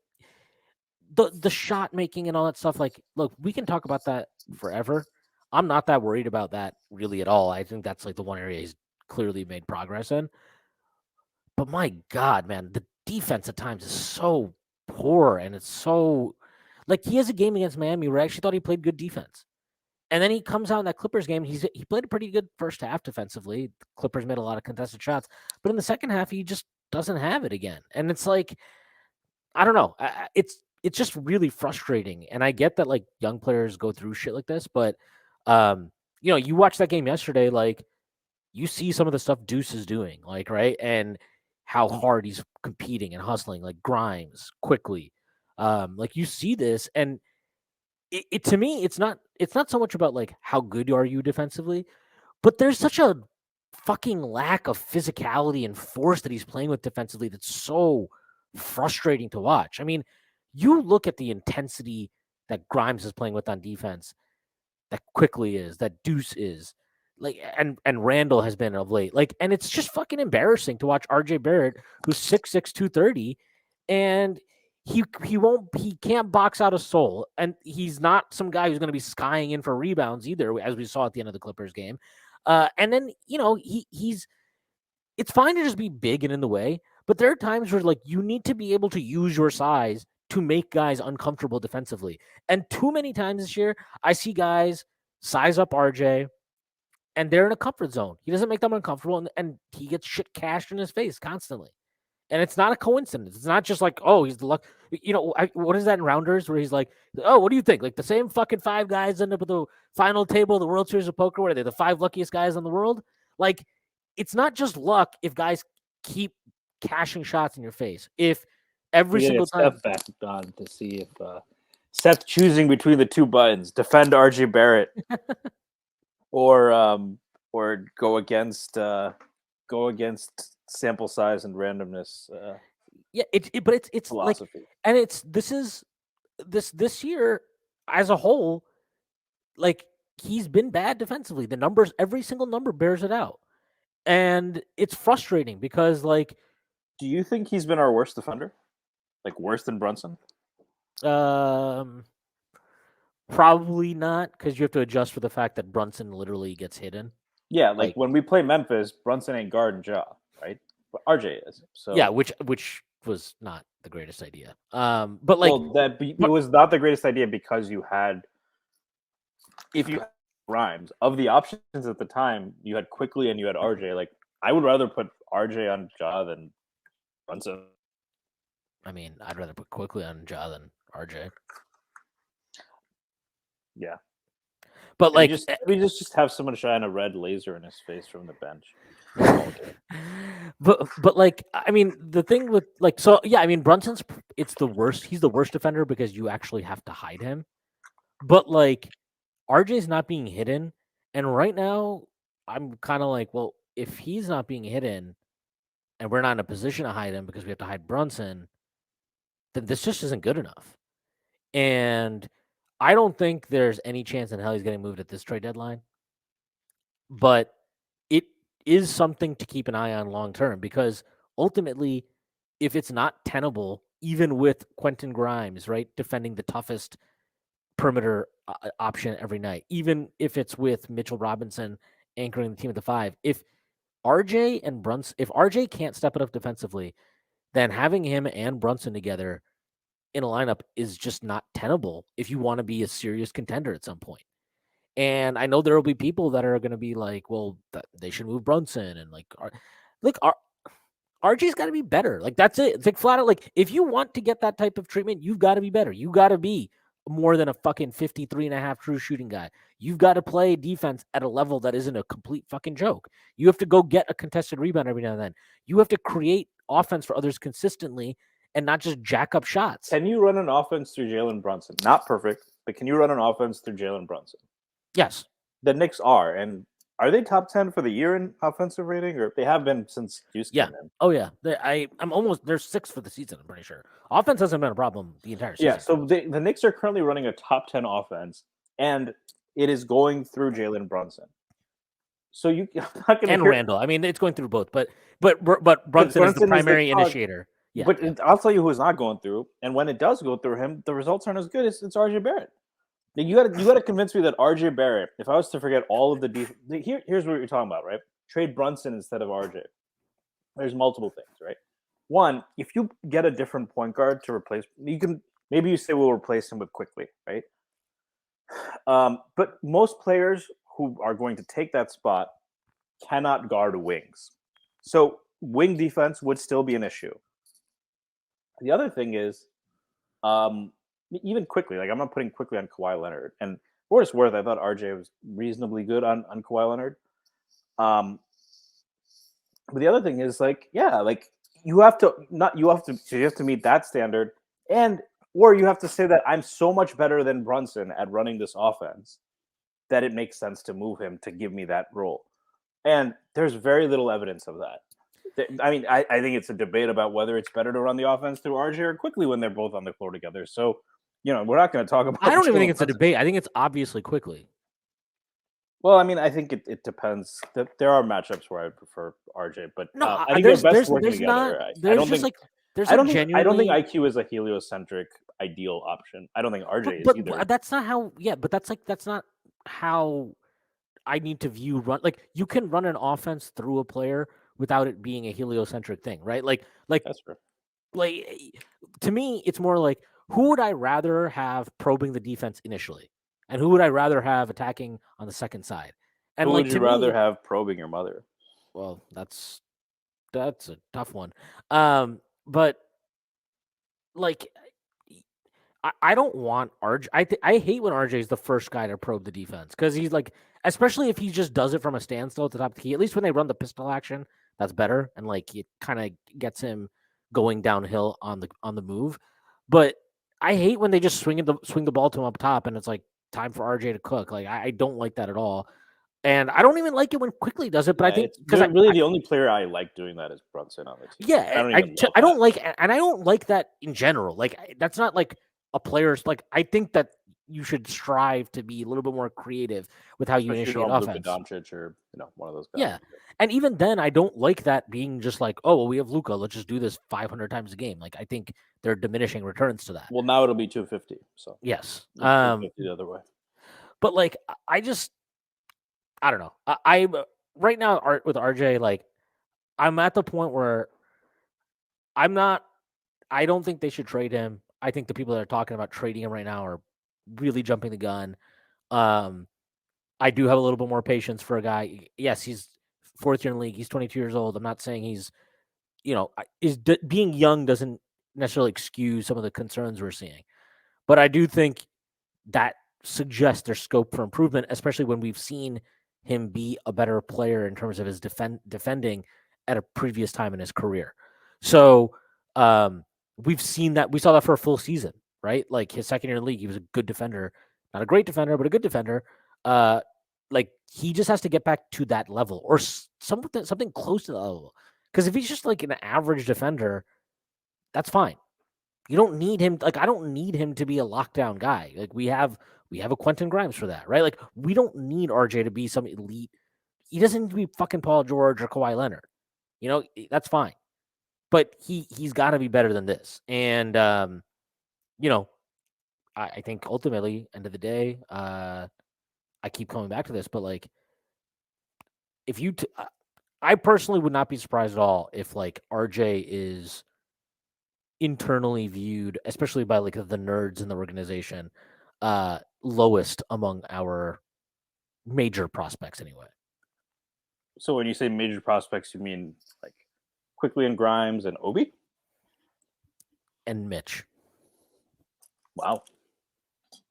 the shot making and all that stuff. Like, look, we can talk about that forever. I'm not that worried about that really at all. I think that's like the one area he's clearly made progress in. But my God, man, the defense at times is so poor, and it's so like he has a game against Miami where I actually thought he played good defense. And then he comes out in that Clippers game. He played a pretty good first half defensively. The Clippers made a lot of contested shots, but in the second half, he just doesn't have it again. And it's like, I don't know. It's just really frustrating. And I get that like young players go through shit like this, but you watch that game yesterday, like you see some of the stuff Deuce is doing, like right, and how hard he's competing and hustling, like Grimes quickly. Like you see this, and it to me, it's not so much about like how good are you defensively, but there's such a fucking lack of physicality and force that he's playing with defensively that's so frustrating to watch. I mean, you look at the intensity that Grimes is playing with on defense, that Quickly is, that Deuce is, like, and Randall has been of late. Like, and it's just fucking embarrassing to watch RJ Barrett, who's 6'6", 230, and he can't box out a soul, and he's not some guy who's going to be skying in for rebounds either, as we saw at the end of the Clippers game. And then he's it's fine to just be big and in the way, but there are times where like you need to be able to use your size to make guys uncomfortable defensively. And too many times this year, I see guys size up RJ and they're in a comfort zone. He doesn't make them uncomfortable, and he gets shit cashed in his face constantly. And it's not a coincidence. It's not just like, oh, he's the luck. What is that in Rounders where he's like, oh, what do you think? Like the same fucking five guys end up at the final table of the World Series of Poker where they're the five luckiest guys in the world. Like, it's not just luck if guys keep cashing shots in your face. If every single time. Step back on to see if Seth choosing between the two buttons, defend RJ Barrett or go against sample size and randomness Yeah, but it's like, philosophy. and this year as a whole, like he's been bad defensively. The numbers, every single number bears it out, and it's frustrating because like Do you think he's been our worst defender? Like worse than Brunson? um probably not, because you have to adjust for the fact that Brunson literally gets hidden. Yeah, like Like when we play Memphis, Brunson ain't guarding Ja, right? But RJ is. So yeah, which was not the greatest idea. But like, well, it but was not the greatest idea because if you had Rhymes of the options at the time, you had Quickly and you had RJ. Like I would rather put RJ on Ja than Brunson. I mean, I'd rather put Quickly on Ja than RJ. Yeah, But and like, we just have someone shine a red laser in his face from the bench. but like, I mean, the thing with like, so yeah, I mean, it's the worst. He's the worst defender because you actually have to hide him. But like, RJ's not being hidden, and right now, I'm kind of like, well, if he's not being hidden, and we're not in a position to hide him because we have to hide Brunson, then this just isn't good enough. And I don't think there's any chance in hell he's getting moved at this trade deadline. But it is something to keep an eye on long term, because ultimately, if it's not tenable, even with Quentin Grimes, right, defending the toughest perimeter option every night, even if it's with Mitchell Robinson anchoring the team at the 5, if RJ can't step it up defensively, then having him and Brunson together in a lineup is just not tenable if you want to be a serious contender at some point. And I know there will be people that are going to be like, well, they should move Brunson, and like RG's got to be better. Like that's it. It's like flat out. Like if you want to get that type of treatment, you've got to be better. You got to be more than a fucking 53.5 true shooting guy. You've got to play defense at a level that isn't a complete fucking joke. You have to go get a contested rebound every now and then. You have to create offense for others consistently and not just jack up shots. Can you run an offense through Jalen Brunson? Not perfect, but can you run an offense through Jalen Brunson? Yes. The Knicks and are they top 10 for the year in offensive rating, or they have been since Deuce Yeah. came in? Oh yeah. They're 6th for the season. I'm pretty sure offense hasn't been a problem the entire season. Yeah. So the Knicks are currently running a top 10 offense, and it is going through Jalen Brunson. So I'm not going to hear Randall. I mean, it's going through both, but Brunson is the primary initiator. Yeah. But I'll tell you who is not going through, and when it does go through him, the results aren't as good. It's RJ Barrett. You got to convince me that RJ Barrett. If I was to forget all of here's what you're talking about, right? Trade Brunson instead of RJ. There's multiple things, right? One, if you get a different point guard to replace, maybe you say we'll replace him with Quickly, right? But most players who are going to take that spot cannot guard wings, so wing defense would still be an issue. The other thing is, even Quickly, like I'm not putting Quickly on Kawhi Leonard, and for what it's worth, I thought RJ was reasonably good on Kawhi Leonard. But the other thing is, like, yeah, like you have to meet that standard, or you have to say that I'm so much better than Brunson at running this offense that it makes sense to move him to give me that role. And there's very little evidence of that. I mean, I think it's a debate about whether it's better to run the offense through RJ or Quickly when they're both on the floor together. So, we're not going to talk about. I don't even think it's a debate. I think it's obviously Quickly. Well, I mean, I think it depends. There are matchups where I would prefer RJ, but No, I think they're best working together. I don't think IQ is a heliocentric ideal option. I don't think RJ is either. But that's not how. Yeah, but that's not how I need to view run. Like you can run an offense through a player without it being a heliocentric thing, right? Like that's true. Like to me, it's more like who would I rather have probing the defense initially, and who would I rather have attacking on the second side? And who like, would you rather have probing your mother? Well, that's a tough one. But like, I don't want RJ. I hate when RJ is the first guy to probe the defense, because he's like, especially if he just does it from a standstill at the top of the key. At least when they run the pistol action, that's better, and like it kind of gets him going downhill on the move. But I hate when they just swing the ball to him up top, and it's like time for RJ to cook. Like I don't like that at all. And I don't even like it when Quickly does it, but I think it's because really the only player I like doing that is Brunson on the team. yeah, I don't even love I don't that. like, and I don't like that in general. Like that's not like a player's like. I think that you should strive to be a little bit more creative with how you Especially initiate on Luka offense. Doncic or one of those guys. Yeah, and even then, I don't like that being just like, oh, well, we have Luca. Let's just do this 500 times a game. Like I think there are diminishing returns to that. Well, now it'll be 250. So Yes, 250 the other way. but like I just I don't know. I right now with RJ, like I'm at the point where I'm not. I don't think they should trade him. I think the people that are talking about trading him right now are really jumping the gun. Um, I do have a little bit more patience for a guy. Yes, he's fourth year in the league. He's 22 years old. I'm not saying he's, being young doesn't necessarily excuse some of the concerns we're seeing, but I do think that suggests there's scope for improvement, especially when we've seen him be a better player in terms of his defending at a previous time in his career. So we've seen that. We saw that for a full season, right? Like his second year in the league, he was a good defender, not a great defender, but a good defender. Like he just has to get back to that level or something close to the level. Because if he's just like an average defender, that's fine. You don't need him. Like I don't need him to be a lockdown guy. Like we have a Quentin Grimes for that, right? Like we don't need RJ to be some elite. He doesn't need to be fucking Paul George or Kawhi Leonard. That's fine. But he's got to be better than this. And you know, I think ultimately, end of the day, I keep coming back to this, but like if you, I personally would not be surprised at all if like RJ is internally viewed, especially by like the nerds in the organization, lowest among our major prospects anyway. So when you say major prospects, you mean like Quickly and Grimes and Obi? And Mitch. Wow.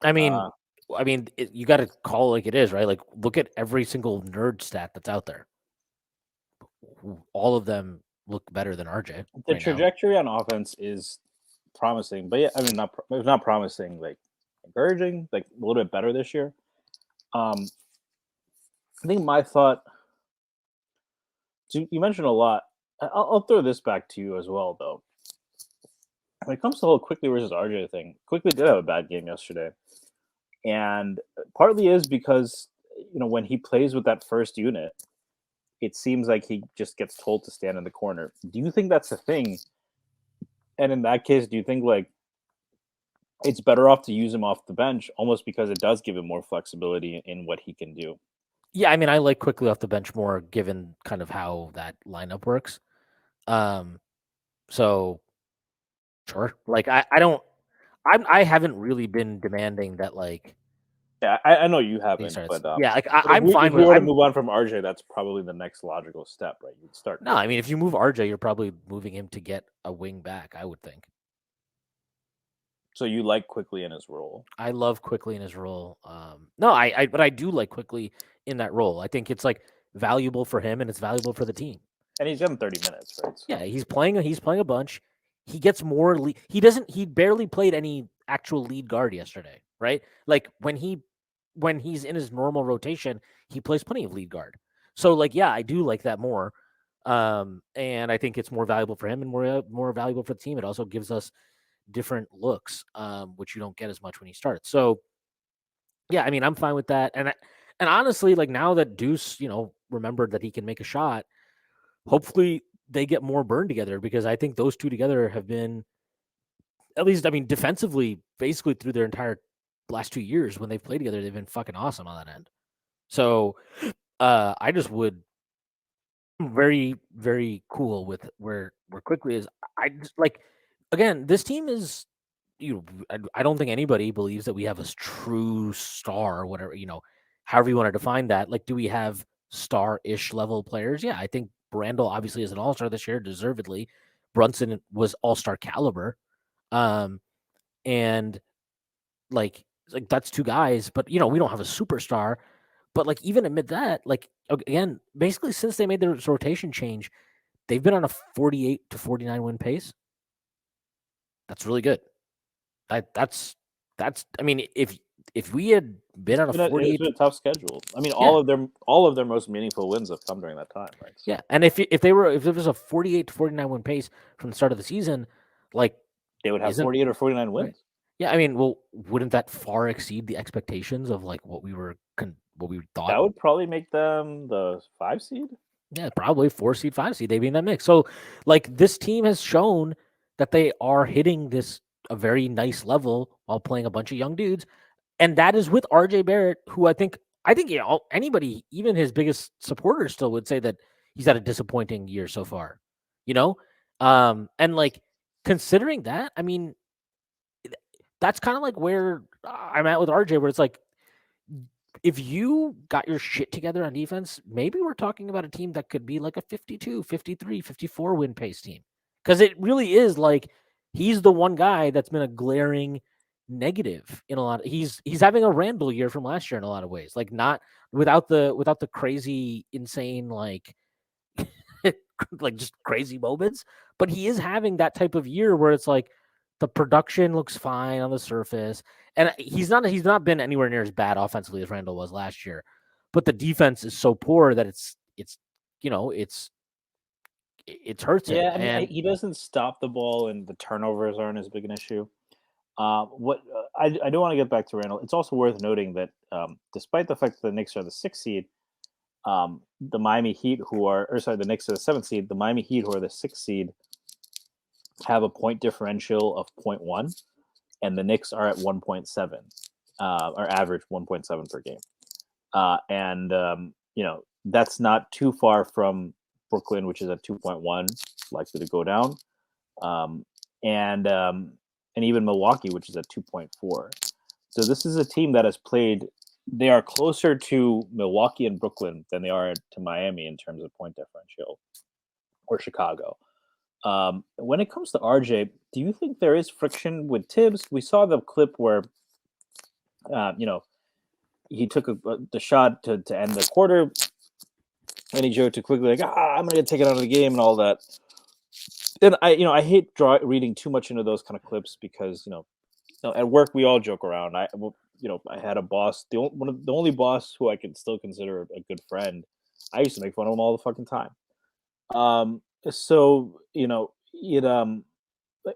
I mean, you got to call it like it is, right? Like, look at every single nerd stat that's out there. All of them look better than RJ. The right trajectory on offense is promising, but yeah, I mean, not promising, like encouraging, like a little bit better this year. I think my thought. So you mentioned a lot. I'll throw this back to you as well, though. When it comes to the whole Quickly versus RJ thing, Quickly did have a bad game yesterday, and partly is because when he plays with that first unit, it seems like he just gets told to stand in the corner. Do you think that's a thing? And in that case, do you think like it's better off to use him off the bench, almost because it does give him more flexibility in what he can do? Yeah, I mean, I like Quickly off the bench more, given kind of how that lineup works. So sure, like I haven't really been demanding that like. Yeah, I know you haven't, but yeah, like but I'm fine if we with. were to move on from RJ, that's probably the next logical step, right? You'd start. No, I mean, if you move RJ, you're probably moving him to get a wing back, I would think. So you like Quickly in his role? I love Quickly in his role. No, but I do like Quickly in that role. I think it's like valuable for him and it's valuable for the team. And he's getting 30 minutes, right? So. Yeah, he's playing a bunch. He gets more he barely played any actual lead guard yesterday, right? Like when he's in his normal rotation, he plays plenty of lead guard. So like yeah, I do like that more. And I think it's more valuable for him and more valuable for the team. It also gives us different looks, which you don't get as much when he starts. So yeah, I mean, I'm fine with that. And honestly, like now that Deuce, remembered that he can make a shot, hopefully they get more burn together because I think those two together have been, at least, I mean, defensively, basically through their entire last 2 years when they've played together, they've been fucking awesome on that end. So I just would very, very cool with where Quickly is. I just like, again, this team is, I don't think anybody believes that we have a true star, or whatever, however you want to define that. Like, do we have star-ish level players? Yeah, I think Brandel obviously is an all-star this year, deservedly. Brunson was all-star caliber. And like that's two guys, but we don't have a superstar. But like even amid that, like again, basically since they made their rotation change, they've been on a 48 to 49 win pace. That's really good. That's I mean, if if we had been on a It's 48, been a tough schedule. I mean, Yeah. all of their most meaningful wins have come during that time, right? So, yeah, and if there was a 48 to 49 win pace from the start of the season, like they would have isn't 48 or 49 right? wins. Yeah, I mean, well, wouldn't that far exceed the expectations of like what we thought? That would probably make them the 5 seed. Yeah, probably 4 seed, 5 seed. They'd be in that mix. So, like, this team has shown that they are hitting a very nice level while playing a bunch of young dudes, and that is with RJ Barrett, who I think anybody, even his biggest supporters, still would say that he's had a disappointing year so far. You know, and like considering that, I mean, that's kind of like where I'm at with RJ, where it's like, if you got your shit together on defense, maybe we're talking about a team that could be like a 52, 53, 54 win pace team. Because it really is like he's the one guy that's been a glaring negative in a lot of, he's having a Randall year from last year in a lot of ways. Like not without the crazy, insane, like like just crazy moments, but he is having that type of year where it's like the production looks fine on the surface, and he's not been anywhere near as bad offensively as Randall was last year, but the defense is so poor that it's you know it hurts him. Yeah, I mean, And he doesn't stop the ball, and the turnovers aren't as big an issue. What I do want to get back to Randall. It's also worth noting that despite the fact that the Knicks are the 6th seed, the Miami Heat, the Knicks are the 7th seed, the Miami Heat, who are the 6th seed, have a point differential of 0.1, and the Knicks are at 1.7, or average 1.7 per game. And that's not too far from Brooklyn, which is at 2.1, likely to go down, and even Milwaukee, which is at 2.4. So this is a team that has played. They are closer to Milwaukee and Brooklyn than they are to Miami in terms of point differential, or Chicago. When it comes to RJ, do you think there is friction with Tibbs? We saw the clip where, he took the shot to end the quarter, and he joked too quickly, like, I'm going to take it out of the game and all that. And I hate reading too much into those kind of clips because, at work we all joke around. I had a boss, the only boss who I can still consider a good friend. I used to make fun of him all the fucking time. So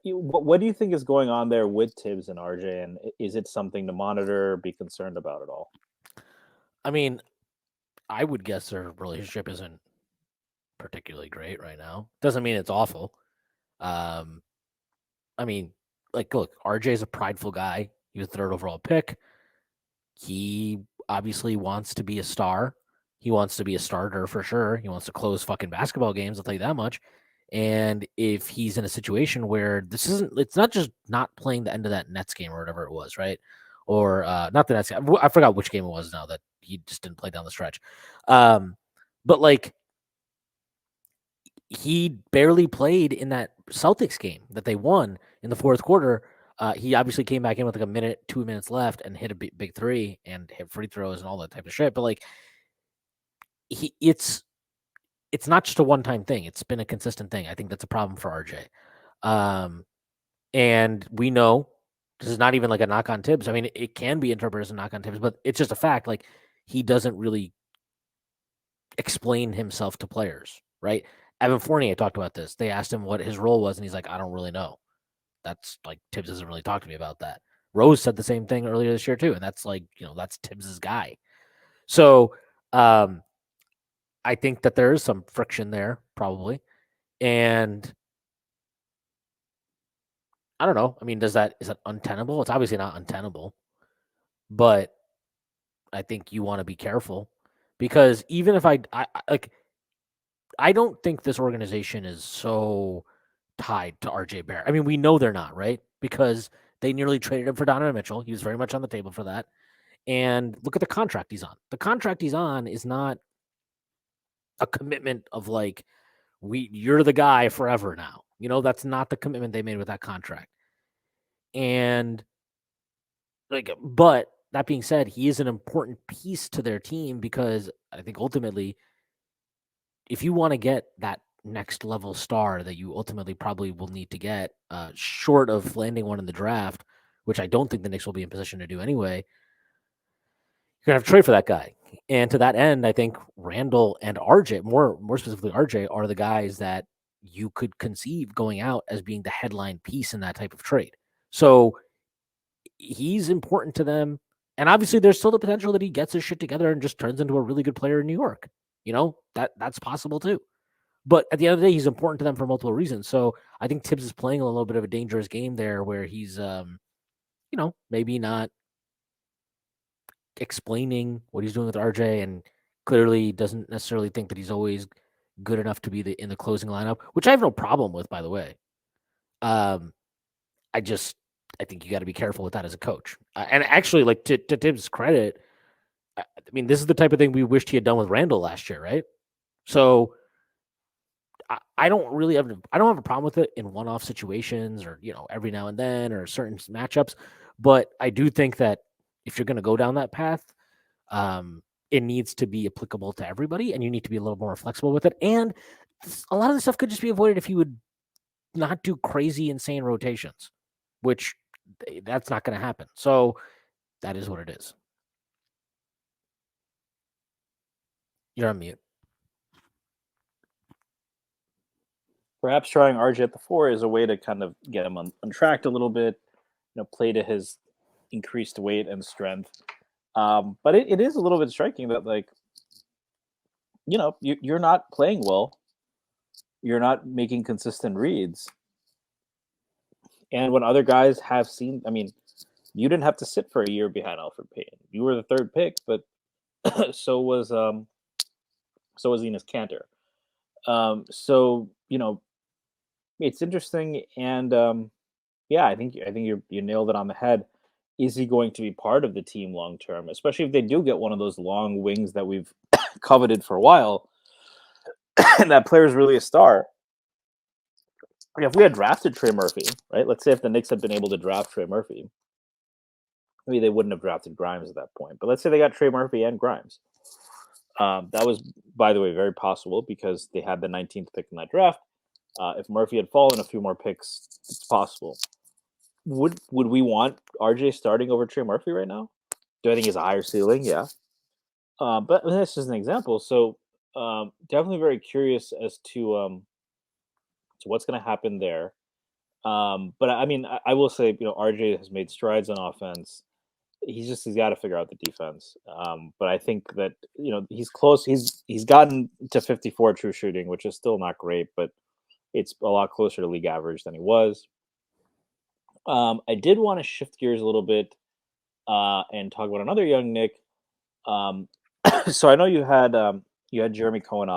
what do you think is going on there with Tibbs and RJ, and is it something to monitor or be concerned about at all? I mean, I would guess their relationship isn't particularly great right now. Doesn't mean it's awful. Um, I mean, like, look, RJ is a prideful guy. He was third overall pick. He obviously wants to be a star. He wants to be a starter for sure. He wants to close fucking basketball games, I'll tell you that much. And if he's in a situation where it's not just not playing the end of that Nets game or whatever it was, right? Or not the Nets game. I forgot which game it was now that he just didn't play down the stretch. But like, he barely played in that Celtics game that they won in the fourth quarter. He obviously came back in with like 2 minutes left and hit a big three and hit free throws and all that type of shit. But like, it's not just a one-time thing. It's been a consistent thing. I think that's a problem for RJ. And we know this is not even like a knock on Tibbs. I mean, it can be interpreted as a knock on Tibbs, but it's just a fact. Like, he doesn't really explain himself to players, right? Evan Fournier talked about this. They asked him what his role was, and he's like, I don't really know. That's like, Tibbs doesn't really talk to me about that. Rose said the same thing earlier this year too, and that's like, that's Tibbs's guy. So I think that there is some friction there, probably. And I don't know. I mean, is that untenable? It's obviously not untenable, but I think you want to be careful because even if I don't think this organization is so tied to RJ Barrett. I mean, we know they're not, right? Because they nearly traded him for Donovan Mitchell. He was very much on the table for that. And look at the contract he's on. The contract he's on is not a commitment of like, you're the guy forever now. That's not the commitment they made with that contract. And like, but that being said, he is an important piece to their team because I think ultimately, if you want to get that next level star that you ultimately probably will need to get, short of landing one in the draft, which I don't think the Knicks will be in position to do anyway, You're gonna have to trade for that guy. And to that end, I think Randall and RJ, more specifically RJ, are the guys that you could conceive going out as being the headline piece in that type of trade. So he's important to them. And obviously there's still the potential that he gets his shit together and just turns into a really good player in New York. That's possible too. But at the end of the day, he's important to them for multiple reasons. So I think Tibbs is playing a little bit of a dangerous game there where he's maybe not explaining what he's doing with RJ and clearly doesn't necessarily think that he's always good enough to be in the closing lineup, which I have no problem with, by the way. Um, I think you got to be careful with that as a coach. And actually, like to Tibbs' credit, I mean, this is the type of thing we wished he had done with Randall last year, right? So I don't have a problem with it in one-off situations or every now and then or certain matchups, but I do think that if you're going to go down that path, it needs to be applicable to everybody, and you need to be a little more flexible with it. And a lot of the stuff could just be avoided if you would not do crazy, insane rotations, which that's not going to happen. So that is what it is. You're on mute. Perhaps trying RJ at the 4 is a way to kind of get him untracked a little bit, play to his increased weight and strength. But it is a little bit striking that, like, you're not playing well. You're not making consistent reads. And when other guys have seen, I mean, you didn't have to sit for a year behind Alfred Payton. You were the third pick, but so was Enes Kanter. So it's interesting, and I think you nailed it on the head. Is he going to be part of the team long term, especially if they do get one of those long wings that we've coveted for a while, and that player is really a star? If we had drafted Trey Murphy, right? Let's say if the Knicks had been able to draft Trey Murphy, maybe they wouldn't have drafted Grimes at that point. But let's say they got Trey Murphy and Grimes. That was, by the way, very possible because they had the 19th pick in that draft. If Murphy had fallen a few more picks, it's possible. Would we want RJ starting over Trey Murphy right now? Do I think he's a higher ceiling? Yeah. But that's just an example. So definitely very curious as to what's going to happen there. But I mean, I will say, RJ has made strides on offense. He's got to figure out the defense. But I think that he's close. He's gotten to 54 true shooting, which is still not great, but it's a lot closer to league average than he was. I did want to shift gears a little bit and talk about another young Knick. So I know you had Jeremy Cohen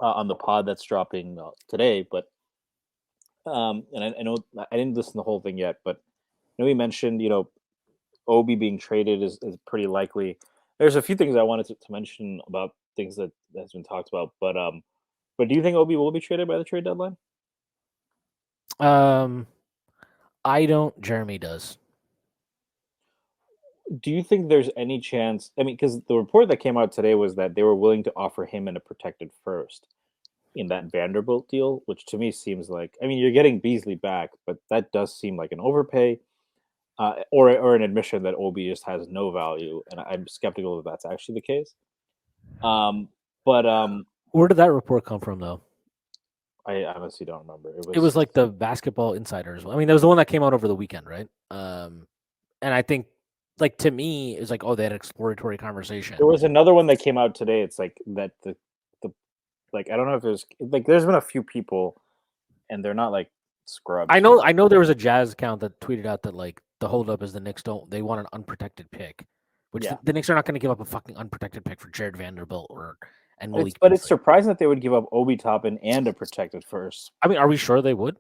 on the pod that's dropping today, but and I know I didn't listen to the whole thing yet, but I know he mentioned Obi being traded is pretty likely. There's a few things I wanted to mention about things that has been talked about, but do you think Obi will be traded by the trade deadline? I don't. Jeremy does. Do you think there's any chance? I mean, because the report that came out today was that they were willing to offer him in a protected first in that Vanderbilt deal, which to me seems like, I mean, you're getting Beasley back, but that does seem like an overpay or an admission that Obi just has no value, and I'm skeptical that that's actually the case. Where did that report come from, though? I honestly don't remember. It was like the Basketball Insiders. I mean, there was the one that came out over the weekend, right? And I think, like, to me, it's like, oh, they had an exploratory conversation. There was another one that came out today. It's like that the like, I don't know if there's been a few people, and they're not like scrubs. I know there was a Jazz account that tweeted out that like the holdup is the Knicks they want an unprotected pick, which the Knicks are not going to give up a fucking unprotected pick for Jared Vanderbilt and Malik. But it's surprising that they would give up Obi Toppin and a protected first. I mean, are we sure they would?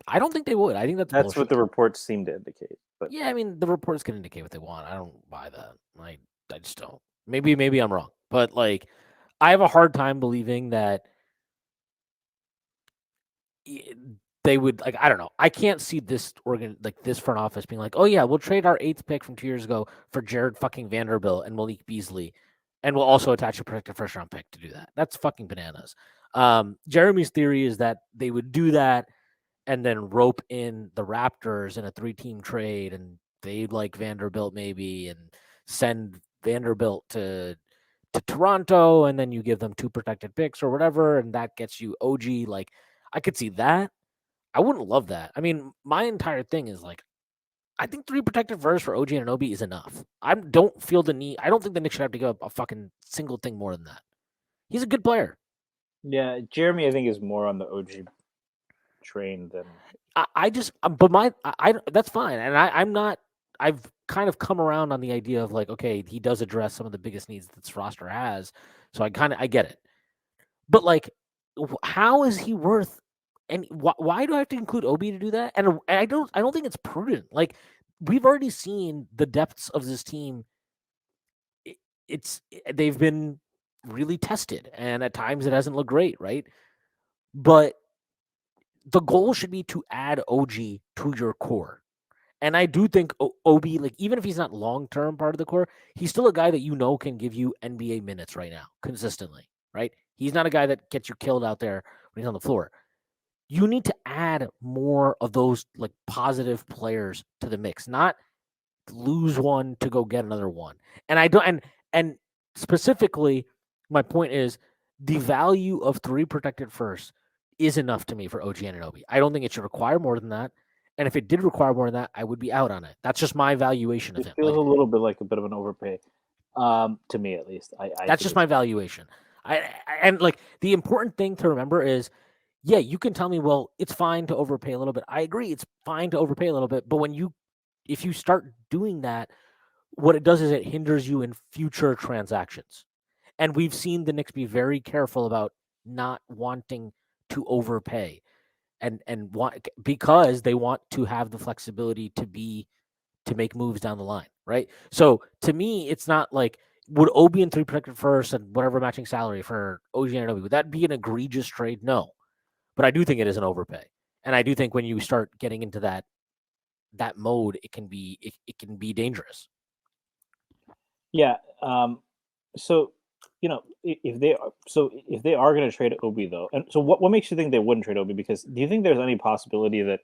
I don't think they would. I think that's bullshit. What the reports seem to indicate. But yeah, I mean, the reports can indicate what they want. I don't buy that. I just don't. Maybe I'm wrong, but like, I have a hard time believing that they would, like, I don't know. I can't see this this front office being like, oh yeah, we'll trade our 8th pick from 2 years ago for Jared fucking Vanderbilt and Malik Beasley, and we'll also attach a protected first round pick to do that. That's fucking bananas. Jeremy's theory is that they would do that and then rope in the Raptors in a 3-team trade and they like Vanderbilt maybe and send Vanderbilt to Toronto, and then you give them 2 protected picks or whatever, and that gets you OG. Like, I could see that. I wouldn't love that. I mean, my entire thing is like, I think 3 protected firsts for OG and Anunoby is enough. I don't feel the need. I don't think the Knicks should have to give up a fucking single thing more than that. He's a good player. Yeah, Jeremy, I think, is more on the OG train than. I just, but I that's fine, and I'm not. I've kind of come around on the idea of like, okay, he does address some of the biggest needs that this roster has, so I get it. But like, how is he worth? And why do I have to include Obi to do that? And I don't think it's prudent. Like, we've already seen the depths of this team. They've been really tested, and at times it hasn't looked great, right? But the goal should be to add OG to your core. And I do think OB, like, even if he's not long term part of the core, he's still a guy that can give you NBA minutes right now consistently, right? He's not a guy that gets you killed out there when he's on the floor. You need to add more of those like positive players to the mix, not lose one to go get another one. And I don't, and specifically, my point is the value of 3 protected firsts is enough to me for OG Anunoby. I don't think it should require more than that. And if it did require more than that, I would be out on it. That's just my valuation of It him. feels Like, a little bit like a bit of an overpay, to me at least. that's just my valuation. And like, the important thing to remember is, yeah, you can tell me, well, it's fine to overpay a little bit. I agree, it's fine to overpay a little bit, but if you start doing that, what it does is it hinders you in future transactions. And we've seen the Knicks be very careful about not wanting to overpay and want, because they want to have the flexibility to make moves down the line, right? So to me, it's not like, would Obi and 3 protected first and whatever matching salary for OG and Obi, would that be an egregious trade? No. But I do think it is an overpay. And I do think when you start getting into that mode, it can be dangerous. Yeah. So if they are going to trade Obi though, and so what makes you think they wouldn't trade Obi? Because do you think there's any possibility that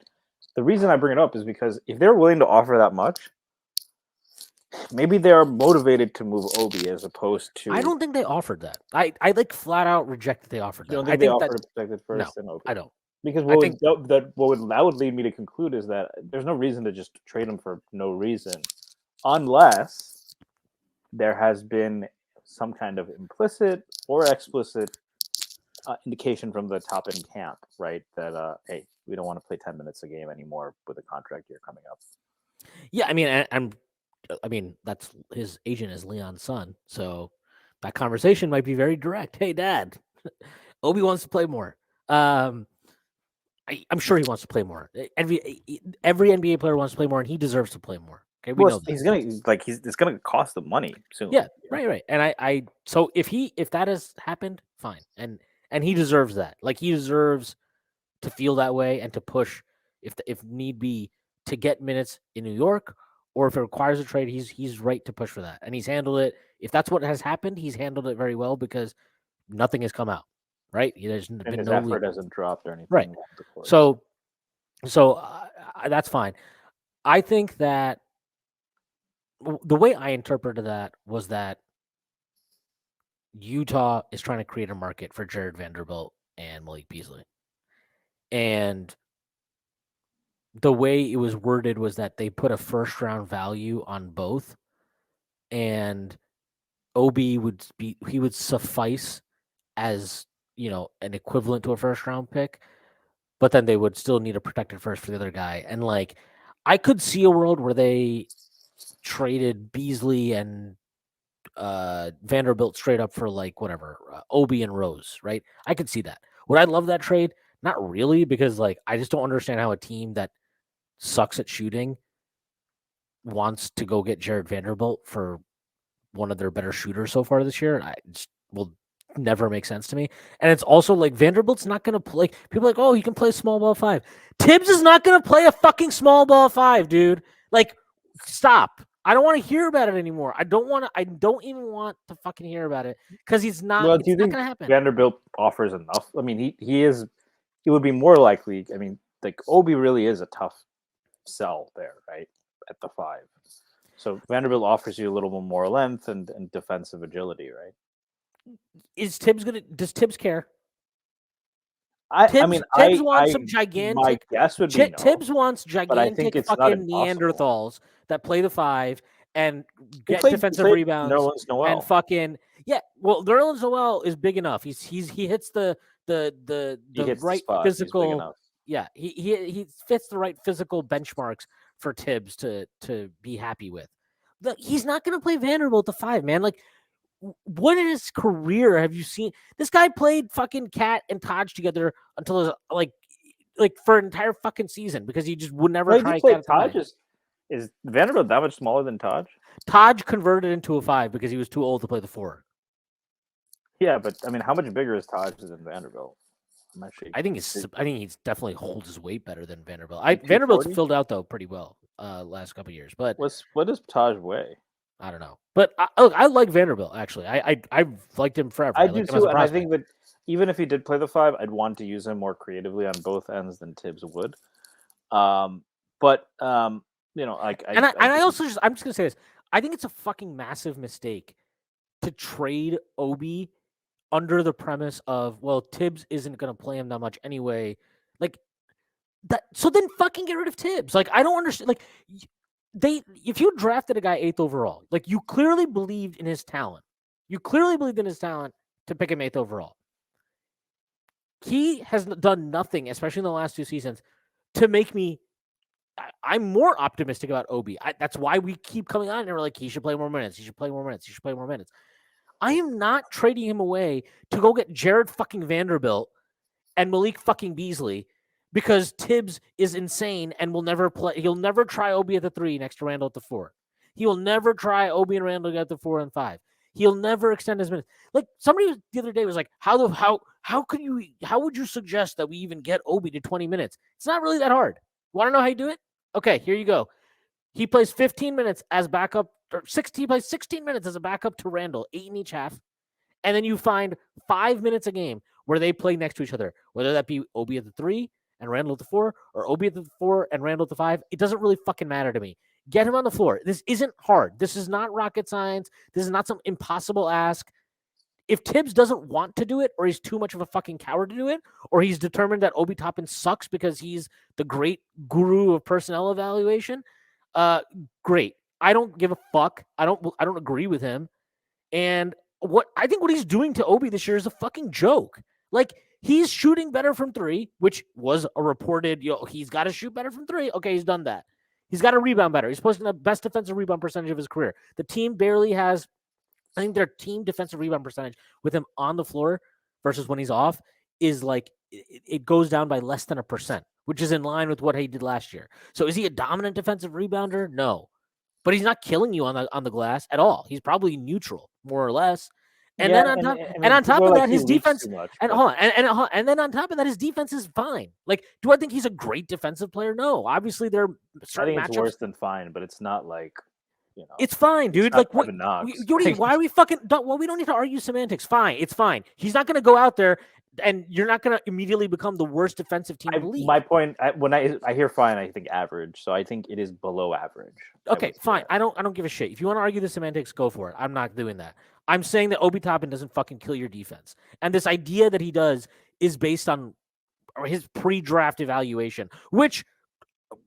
the reason I bring it up is because if they're willing to offer that much, maybe they are motivated to move Obi as opposed to. I don't think they offered that. I like flat out reject that they offered that. You don't think I they think offered a protected first and Obi? I don't. Because I think that would lead me to conclude is that there's no reason to just trade him for no reason, unless there has been some kind of implicit or explicit indication from the top end camp, right? That hey, we don't want to play 10 minutes a game anymore with a contract year coming up. Yeah, I mean, that's his agent is Leon's son, so that conversation might be very direct. Hey, Dad, Obi wants to play more. I'm sure he wants to play more. Every NBA player wants to play more, and he deserves to play more. Okay, we know that. It's gonna cost them money soon. Yeah, right. And so if that has happened, fine, and he deserves that. Like, he deserves to feel that way and to push, if need be, to get minutes in New York, or if it requires a trade, he's right to push for that, and he's handled it. If that's what has happened, he's handled it very well, because nothing has come out. Right, there's been his no effort hasn't dropped or anything. Right. So that's fine. I think that the way I interpreted that was that Utah is trying to create a market for Jared Vanderbilt and Malik Beasley. And the way it was worded was that they put a first round value on both, and Obi would suffice as, an equivalent to a first round pick, but then they would still need a protected first for the other guy. And like, I could see a world where they traded Beasley and Vanderbilt straight up for like whatever, Obi and Rose, right? I could see that. Would I love that trade? Not really, because like, I just don't understand how a team that sucks at shooting wants to go get Jared Vanderbilt for one of their better shooters so far this year. I just will never make sense to me. And it's also like, Vanderbilt's not going to play. People are like, oh, he can play small ball 5. Tibbs is not going to play a fucking small ball 5, dude. Like, stop. I don't want to hear about it anymore. I don't even want to fucking hear about it, because he's not. Well, it's do you not think going to happen. Vanderbilt offers enough? I mean, he would be more likely. I mean, like, Obi really is a tough sell there, right? at the 5. So Vanderbilt offers you a little more length and defensive agility, right? Does Tibbs care? Tibbs wants some gigantic. My guess would be no. Tibbs wants gigantic fucking Neanderthals that play the 5 and get defensive rebounds and fucking Well, Nerlens Noel is big enough. He hits the right physical. Yeah, he fits the right physical benchmarks for Tibbs to be happy with. He's not going to play Vanderbilt the 5, man. Like, what in his career have you seen? This guy played fucking Cat and Taj together until it was like for an entire fucking season because he just would never try Cat. Taj is Vanderbilt that much smaller than Taj? Taj converted into a 5 because he was too old to play the 4. Yeah, but I mean, how much bigger is Taj than Vanderbilt? I think he's definitely holds his weight better than Vanderbilt. Vanderbilt's filled out though pretty well last couple of years. But what does Taj weigh? I don't know. But I like Vanderbilt actually. I've liked him forever. I do too, and I think that even if he did play the 5, I'd want to use him more creatively on both ends than Tibbs would. I'm just gonna say this. I think it's a fucking massive mistake to trade Obi under the premise of, well, Tibbs isn't going to play him that much anyway. Like that. So then fucking get rid of Tibbs. Like, I don't understand. Like, if you drafted a guy 8th overall, like, you clearly believed in his talent. You clearly believed in his talent to pick him 8th overall. He has done nothing, especially in the last 2 seasons, to make me. I'm more optimistic about Obi. That's why we keep coming on and we're like, he should play more minutes. He should play more minutes. He should play more minutes. I am not trading him away to go get Jared fucking Vanderbilt and Malik fucking Beasley because Tibbs is insane and will never play. He'll never try Obi at the 3 next to Randall at the 4. He will never try Obi and Randall at the 4 and 5. He'll never extend his minutes. Like somebody the other day was like, how would you suggest that we even get Obi to 20 minutes? It's not really that hard. Want to know how you do it? Okay, here you go. He plays 15 minutes as backup. He plays 16 minutes as a backup to Randall, 8 in each half. And then you find 5 minutes a game where they play next to each other, whether that be Obi at the 3 and Randall at the 4, or Obi at the 4 and Randall at the 5. It doesn't really fucking matter to me. Get him on the floor. This isn't hard. This is not rocket science. This is not some impossible ask. If Tibbs doesn't want to do it, or he's too much of a fucking coward to do it, or he's determined that Obi Toppin sucks because he's the great guru of personnel evaluation, great. I don't give a fuck. I don't agree with him. And what he's doing to Obi this year is a fucking joke. Like, he's shooting better from 3, which was a reported, he's got to shoot better from 3. Okay, he's done that. He's got to rebound better. He's posting the best defensive rebound percentage of his career. The team barely has, I think their team defensive rebound percentage with him on the floor versus when he's off is like, it goes down by less than 1%, which is in line with what he did last year. So is he a dominant defensive rebounder? No. But he's not killing you on the glass at all. He's probably neutral, more or less. And then on top of that, his defense and then on top of that, his defense is fine. Like, do I think he's a great defensive player? No. Obviously, there are certain matchups. It's worse than fine, but it's not like, it's fine, dude. Like, why are we fucking? Well, we don't need to argue semantics. Fine, it's fine. He's not going to go out there, and you're not going to immediately become the worst defensive team in the league. My point, when I hear fine, I think average. So I think it is below average. Okay, fine. I don't give a shit. If you want to argue the semantics, go for it. I'm not doing that. I'm saying that Obi Toppin doesn't fucking kill your defense, and this idea that he does is based on his pre-draft evaluation, which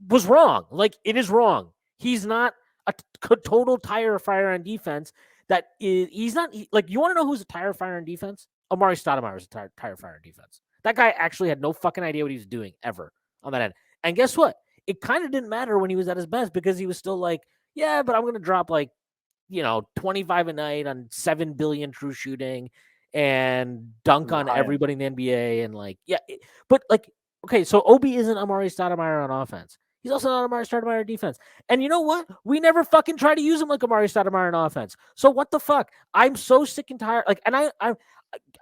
was wrong. Like, it is wrong. He's not a total tire fire on defense. He's not like, you want to know who's a tire fire on defense? Amari Stoudemire is a tire fire on defense. That guy actually had no fucking idea what he was doing ever on that end. And guess what? It kind of didn't matter when he was at his best because he was still like, yeah, but I'm going to drop 25 a night on 7 billion true shooting and dunk on everybody in the NBA. And okay, so Obi isn't Amari Stoudemire on offense. He's also not Amari Stoudemire on defense. And you know what? We never fucking try to use him like Amari Stoudemire on offense. So what the fuck? I'm so sick and tired. Like, and I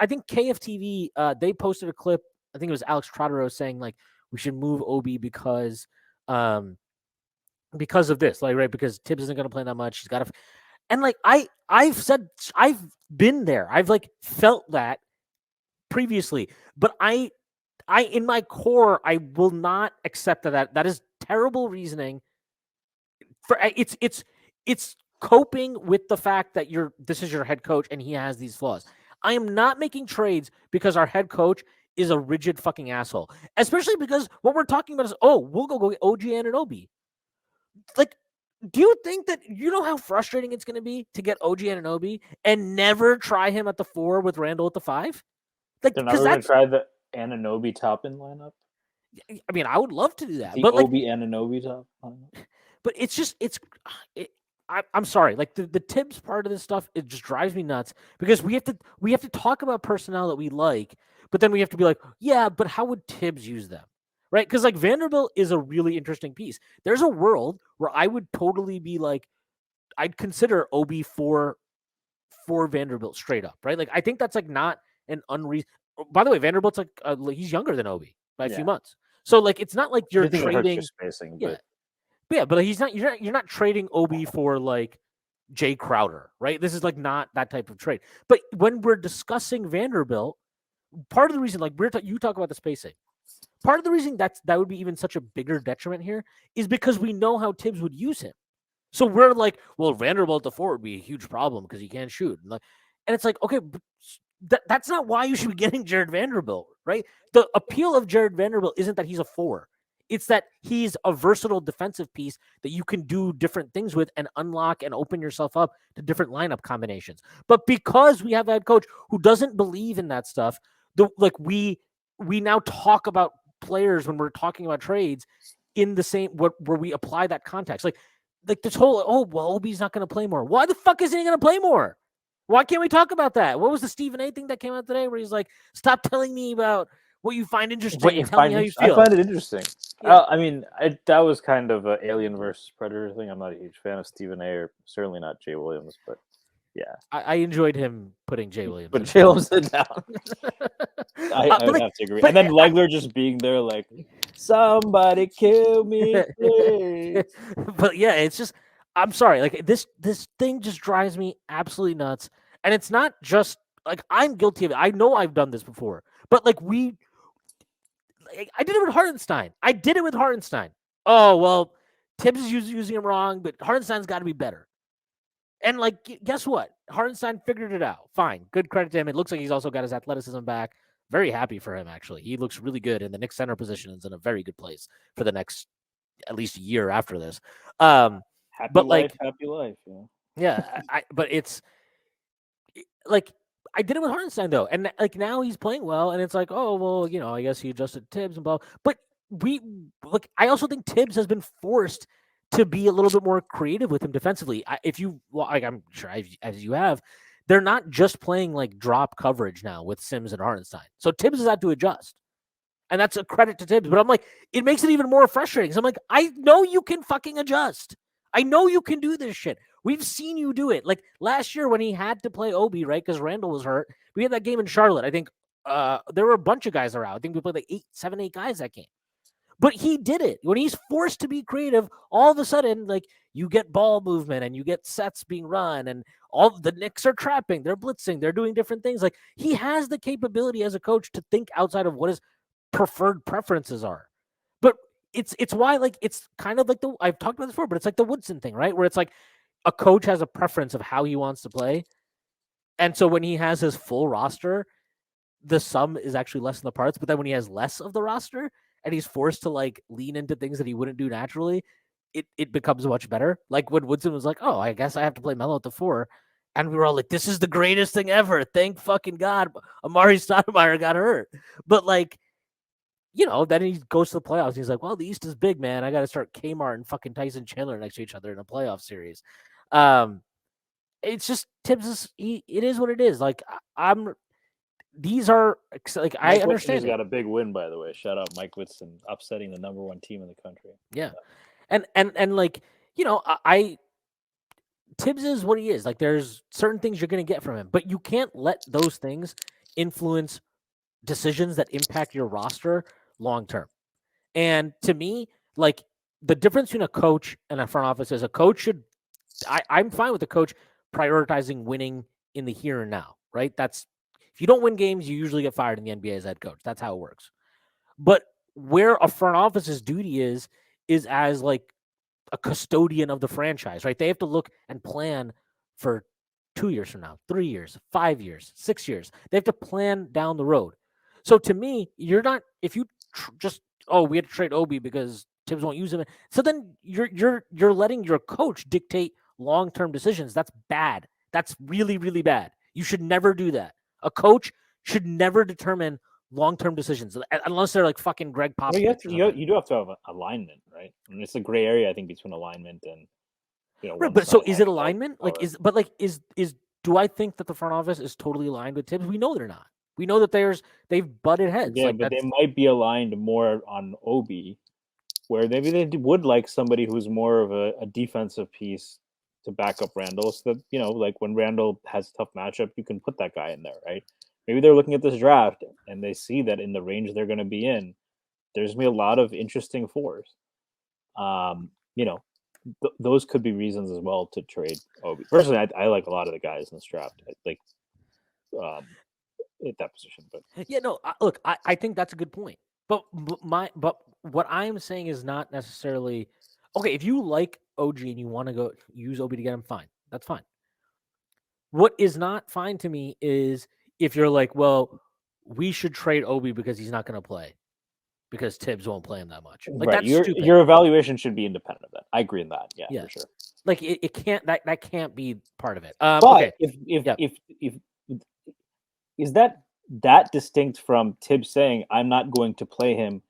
think KFTV, they posted a clip. I think it was Alex Trotero saying we should move Obi because of this, right? Because Tibbs isn't going to play that much. He's got to, and I've been there. I've felt that previously, but I in my core, I will not accept that is terrible reasoning It's coping with the fact that this is your head coach and he has these flaws. I am not making trades because our head coach is a rigid fucking asshole. Especially because what we're talking about is, we'll go get OG Anunoby. Like, do you think that you know how frustrating it's going to be to get OG Anunoby and never try him at the 4 with Randall at the 5? Like, They're because never going that's to try the Anunoby top-in lineup? I mean, I would love to do that, The but like, Obi Anunoby top lineup? but I'm sorry, like the Tibbs part of this stuff, it just drives me nuts because we have to talk about personnel that we like, but then we have to be like, yeah, but how would Tibbs use them, right? Because like Vanderbilt is a really interesting piece. There's a world where I would totally be like, I'd consider Obi for Vanderbilt straight up, right? Like I think that's like not an unreason. By the way, Vanderbilt's like he's younger than Obi by a few months, so like it's not like I you're do think it hurts your trading. spacing, Yeah, but but he's not. You're not trading Obi for like Jay Crowder, right? This is like not that type of trade. But when we're discussing Vanderbilt, part of the reason, like you talk about the spacing, part of the reason that would be even such a bigger detriment here is because we know how Tibbs would use him. So we're like, well, Vanderbilt at the 4 would be a huge problem because he can't shoot. And it's like, okay, but that's not why you should be getting Jared Vanderbilt, right? The appeal of Jared Vanderbilt isn't that he's a 4. It's that he's a versatile defensive piece that you can do different things with and unlock and open yourself up to different lineup combinations. But because we have a head coach who doesn't believe in that stuff, we now talk about players when we're talking about trades in the same where we apply that context. Like this whole Obi's not going to play more. Why the fuck isn't he going to play more? Why can't we talk about that? What was the Stephen A thing that came out today where he's like, stop telling me about what you find interesting and tell me how you feel. I find it interesting. Yeah. I mean, that was kind of an Alien versus Predator thing. I'm not a huge fan of Stephen A. or certainly not Jay Williams, but yeah. I enjoyed him putting Jay Williams. But Jay Williams sit down. I would have to agree. And then Legler just being there like, somebody kill me, please. But yeah, it's just, I'm sorry. Like this thing just drives me absolutely nuts. And it's not just like I'm guilty of it. I know I've done this before, but like I did it with Hartenstein. Oh, well, Tibbs is using him wrong, but Hartenstein's got to be better. And like, guess what? Hartenstein figured it out. Fine. Good credit to him. It looks like he's also got his athleticism back. Very happy for him, actually. He looks really good, and the Knicks center position is in a very good place for the next at least year after this. Happy life. Yeah. But it's like I did it with Hartenstein though, and like now he's playing well, and it's like, oh well, I guess he adjusted Tibbs and blah. But I also think Tibbs has been forced to be a little bit more creative with him defensively. I'm sure as you have, they're not just playing like drop coverage now with Sims and Hartenstein. So Tibbs has had to adjust. And that's a credit to Tibbs. But I'm like, it makes it even more frustrating. So I'm like, I know you can fucking adjust. I know you can do this shit. We've seen you do it. Like last year when he had to play Obi, right? Because Randall was hurt. We had that game in Charlotte. I think there were a bunch of guys around. I think we played like 8 guys that game. But he did it. When he's forced to be creative, all of a sudden, like you get ball movement and you get sets being run, and all the Knicks are trapping, they're blitzing, they're doing different things. Like he has the capability as a coach to think outside of what his preferred preferences are. But it's why like it's kind of like I've talked about this before, but it's like the Woodson thing, right? Where it's like a coach has a preference of how he wants to play. And so when he has his full roster, the sum is actually less than the parts. But then when he has less of the roster and he's forced to like lean into things that he wouldn't do naturally, it becomes much better. Like when Woodson was like, oh, I guess I have to play Melo at the 4. And we were all like, this is the greatest thing ever. Thank fucking God. Amari Stoudemire got hurt. But like, then he goes to the playoffs. He's like, well, the East is big, man. I got to start Kmart and fucking Tyson Chandler next to each other in a playoff series. It's just Tibbs. It is what it is. Like these are like Mike I understand. He's got a big win, by the way. Shout out Mike Whitson, upsetting the number 1 team in the country. Yeah, and like Tibbs is what he is. Like there's certain things you're going to get from him, but you can't let those things influence decisions that impact your roster long term. And to me, like the difference between a coach and a front office is a coach should. I'm fine with the coach prioritizing winning in the here and now, right? That's if you don't win games, you usually get fired in the NBA as head coach. That's how it works. But where a front office's duty is as like a custodian of the franchise, right? They have to look and plan for 2 years from now, 3 years, 5 years, 6 years. They have to plan down the road. So to me, you're not if you just we had to trade Obi because Tibbs won't use him. So then you're letting your coach dictate long-term decisions. That's bad. That's really, really bad. You should never do that. A coach should never determine long-term decisions unless they're like fucking Greg Popovich. You do have to have alignment, right? I mean, it's a gray area, I think, between alignment and right. But so is it alignment? Do I think that the front office is totally aligned with Tibbs? We know they're not. We know that they've butted heads. Yeah, but they might be aligned more on Obi, where maybe they would like somebody who's more of a defensive piece to back up Randall, so that like when Randall has a tough matchup, you can put that guy in there, right? Maybe they're looking at this draft and they see that in the range they're going to be in, there's going to be a lot of interesting fours. Those could be reasons as well to trade Obi. Personally, I like a lot of the guys in this draft. Like at that position, but yeah, no. Look, I think that's a good point. But what I'm saying is not necessarily okay. If you like OG and you want to go use Obi to get him, fine. That's fine. What is not fine to me is if you're like, well, we should trade Obi because he's not going to play because Tibbs won't play him that much. Like right. That's stupid. Your evaluation should be independent of that. I agree in that. Yeah, for sure. Like it can't that can't be part of it. But okay. if is that distinct from Tibbs saying I'm not going to play him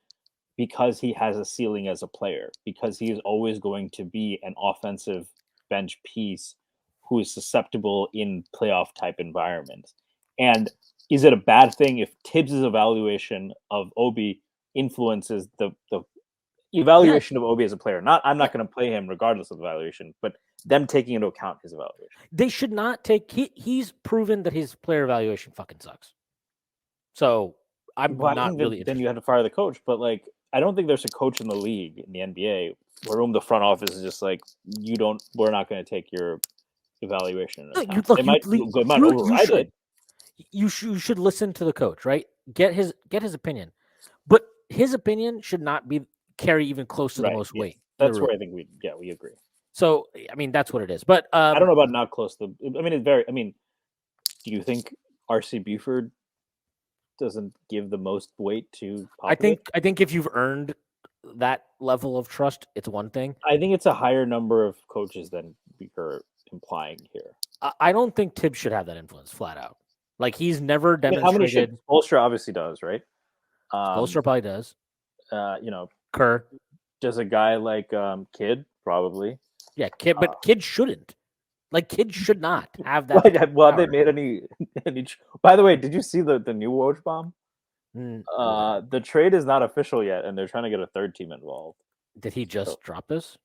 because he has a ceiling as a player, because he is always going to be an offensive bench piece who is susceptible in playoff type environments? And is it a bad thing if Tibbs' evaluation of Obi influences the evaluation of Obi as a player? I'm not going to play him regardless of the evaluation, but them taking into account his evaluation. They should not take. He's proven that his player evaluation fucking sucks. So I'm not really. Then you have to fire the coach, but like I don't think there's a coach in the league in the NBA where the front office is just like we're not going to take your evaluation. They might override it. You should listen to the coach, right? Get his opinion, but his opinion should not carry even close to the most weight. That's where I think we agree. So I mean that's what it is. But I don't know about not close to. I mean it's very. I mean, do you think R.C. Buford doesn't give the most weight to Popovich? I think if you've earned that level of trust, it's one thing. I think it's a higher number of coaches than you're implying here. I don't think Tibbs should have that influence flat out. Like he's never demonstrated. How many should? Spoelstra obviously does, right? Spoelstra probably does. Kerr. Does a guy like Kidd probably? Yeah, Kidd, but Kidd shouldn't. Like Kidd should not have that. Have they made any? By the way, did you see the new Woj bomb? The trade is not official yet, and they're trying to get a third team involved. Did he just drop this?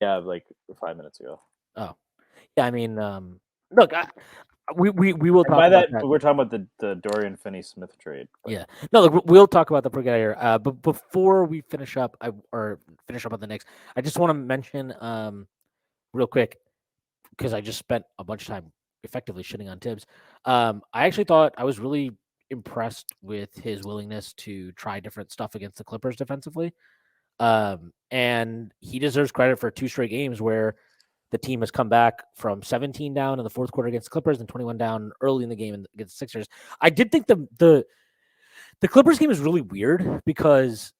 Yeah, like 5 minutes ago. Oh, yeah. I mean, look, we will talk about that. We're talking about the Dorian Finney-Smith trade. But. Yeah, no, look, we'll talk about the Brigade here. But before we finish up, on the Knicks, I just want to mention real quick because I just spent a bunch of time effectively shitting on Tibbs. I actually thought I was really impressed with his willingness to try different stuff against the Clippers defensively. And he deserves credit for 2 straight games where the team has come back from 17 down in the fourth quarter against the Clippers and 21 down early in the game against the Sixers. I did think the Clippers game is really weird because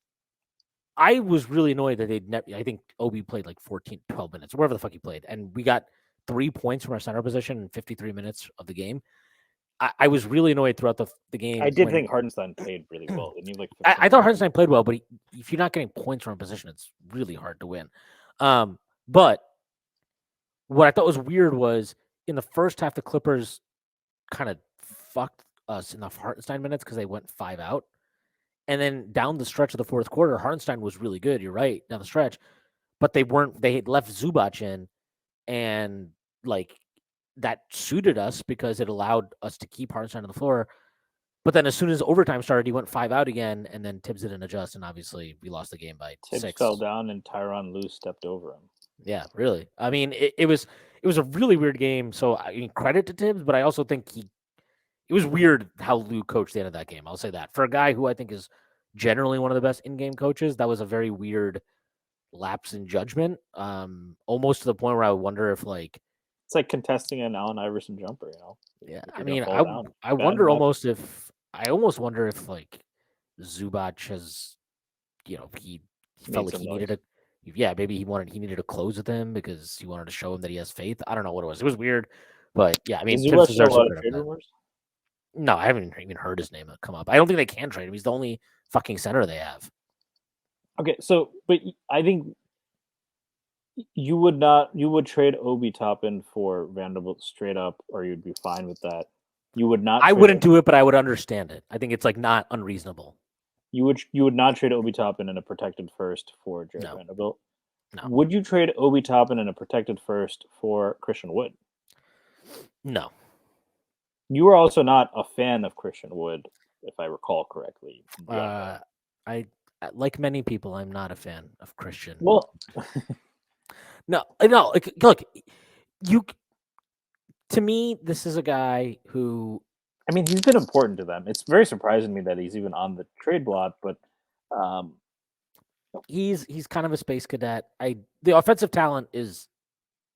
I was really annoyed that I think Obi played like 12 minutes, wherever the fuck he played. And we got 3 points from our center position in 53 minutes of the game. I was really annoyed throughout the game. I did think Hartenstein played really well. I thought Hartenstein played well, but if you're not getting points from a position, it's really hard to win. But what I thought was weird was in the first half, the Clippers kind of fucked us enough Hartenstein minutes because they went 5 out. And then down the stretch of the fourth quarter, Hartenstein was really good. You're right, down the stretch. But they had left Zubac in, and like that suited us because it allowed us to keep Hartenstein on the floor. But then as soon as overtime started, he went 5 out again, and then Tibbs didn't adjust, and obviously we lost the game by 6. Tibbs fell down, and Tyronn Lue stepped over him. Yeah, really. I mean, it was a really weird game. So I mean, credit to Tibbs, but I also think it was weird how Lue coached the end of that game. I'll say that for a guy who I think is generally one of the best in-game coaches. That was a very weird, lapse in judgment, almost to the point where I wonder if like It's like contesting an Allen Iverson jumper, you know. yeah, If I you're gonna mean fall down, I bad wonder match. almost if I almost wonder if like Zubac has he felt Made like some he noise. needed a yeah, maybe he needed to close with him because he wanted to show him that he has faith. I don't know what it was. It was weird, but yeah, I mean Is Tibbs Zubac still a deserves some lot of credit trade for that. rumors? No, I haven't even heard his name come up. I don't think they can trade him. He's the only fucking center they have. Okay, so but I think you would not. You would trade Obi Toppin for Vanderbilt straight up, or you'd be fine with that. You would not I trade. wouldn't do it, but I would understand it. I think it's like not unreasonable. You would not trade Obi Toppin in a protected first for Jared No, Vanderbilt. no, Would you trade Obi Toppin in a protected first for Christian Wood? no. You were also not a fan of Christian Wood, if I recall correctly. I like many people. I'm not a fan of Christian. Well, No, no. Like, look, you. To me, this is a guy who I mean, he's been important to them. It's very surprising to me that he's even on the trade block, but um, he's kind of a space cadet. The offensive talent is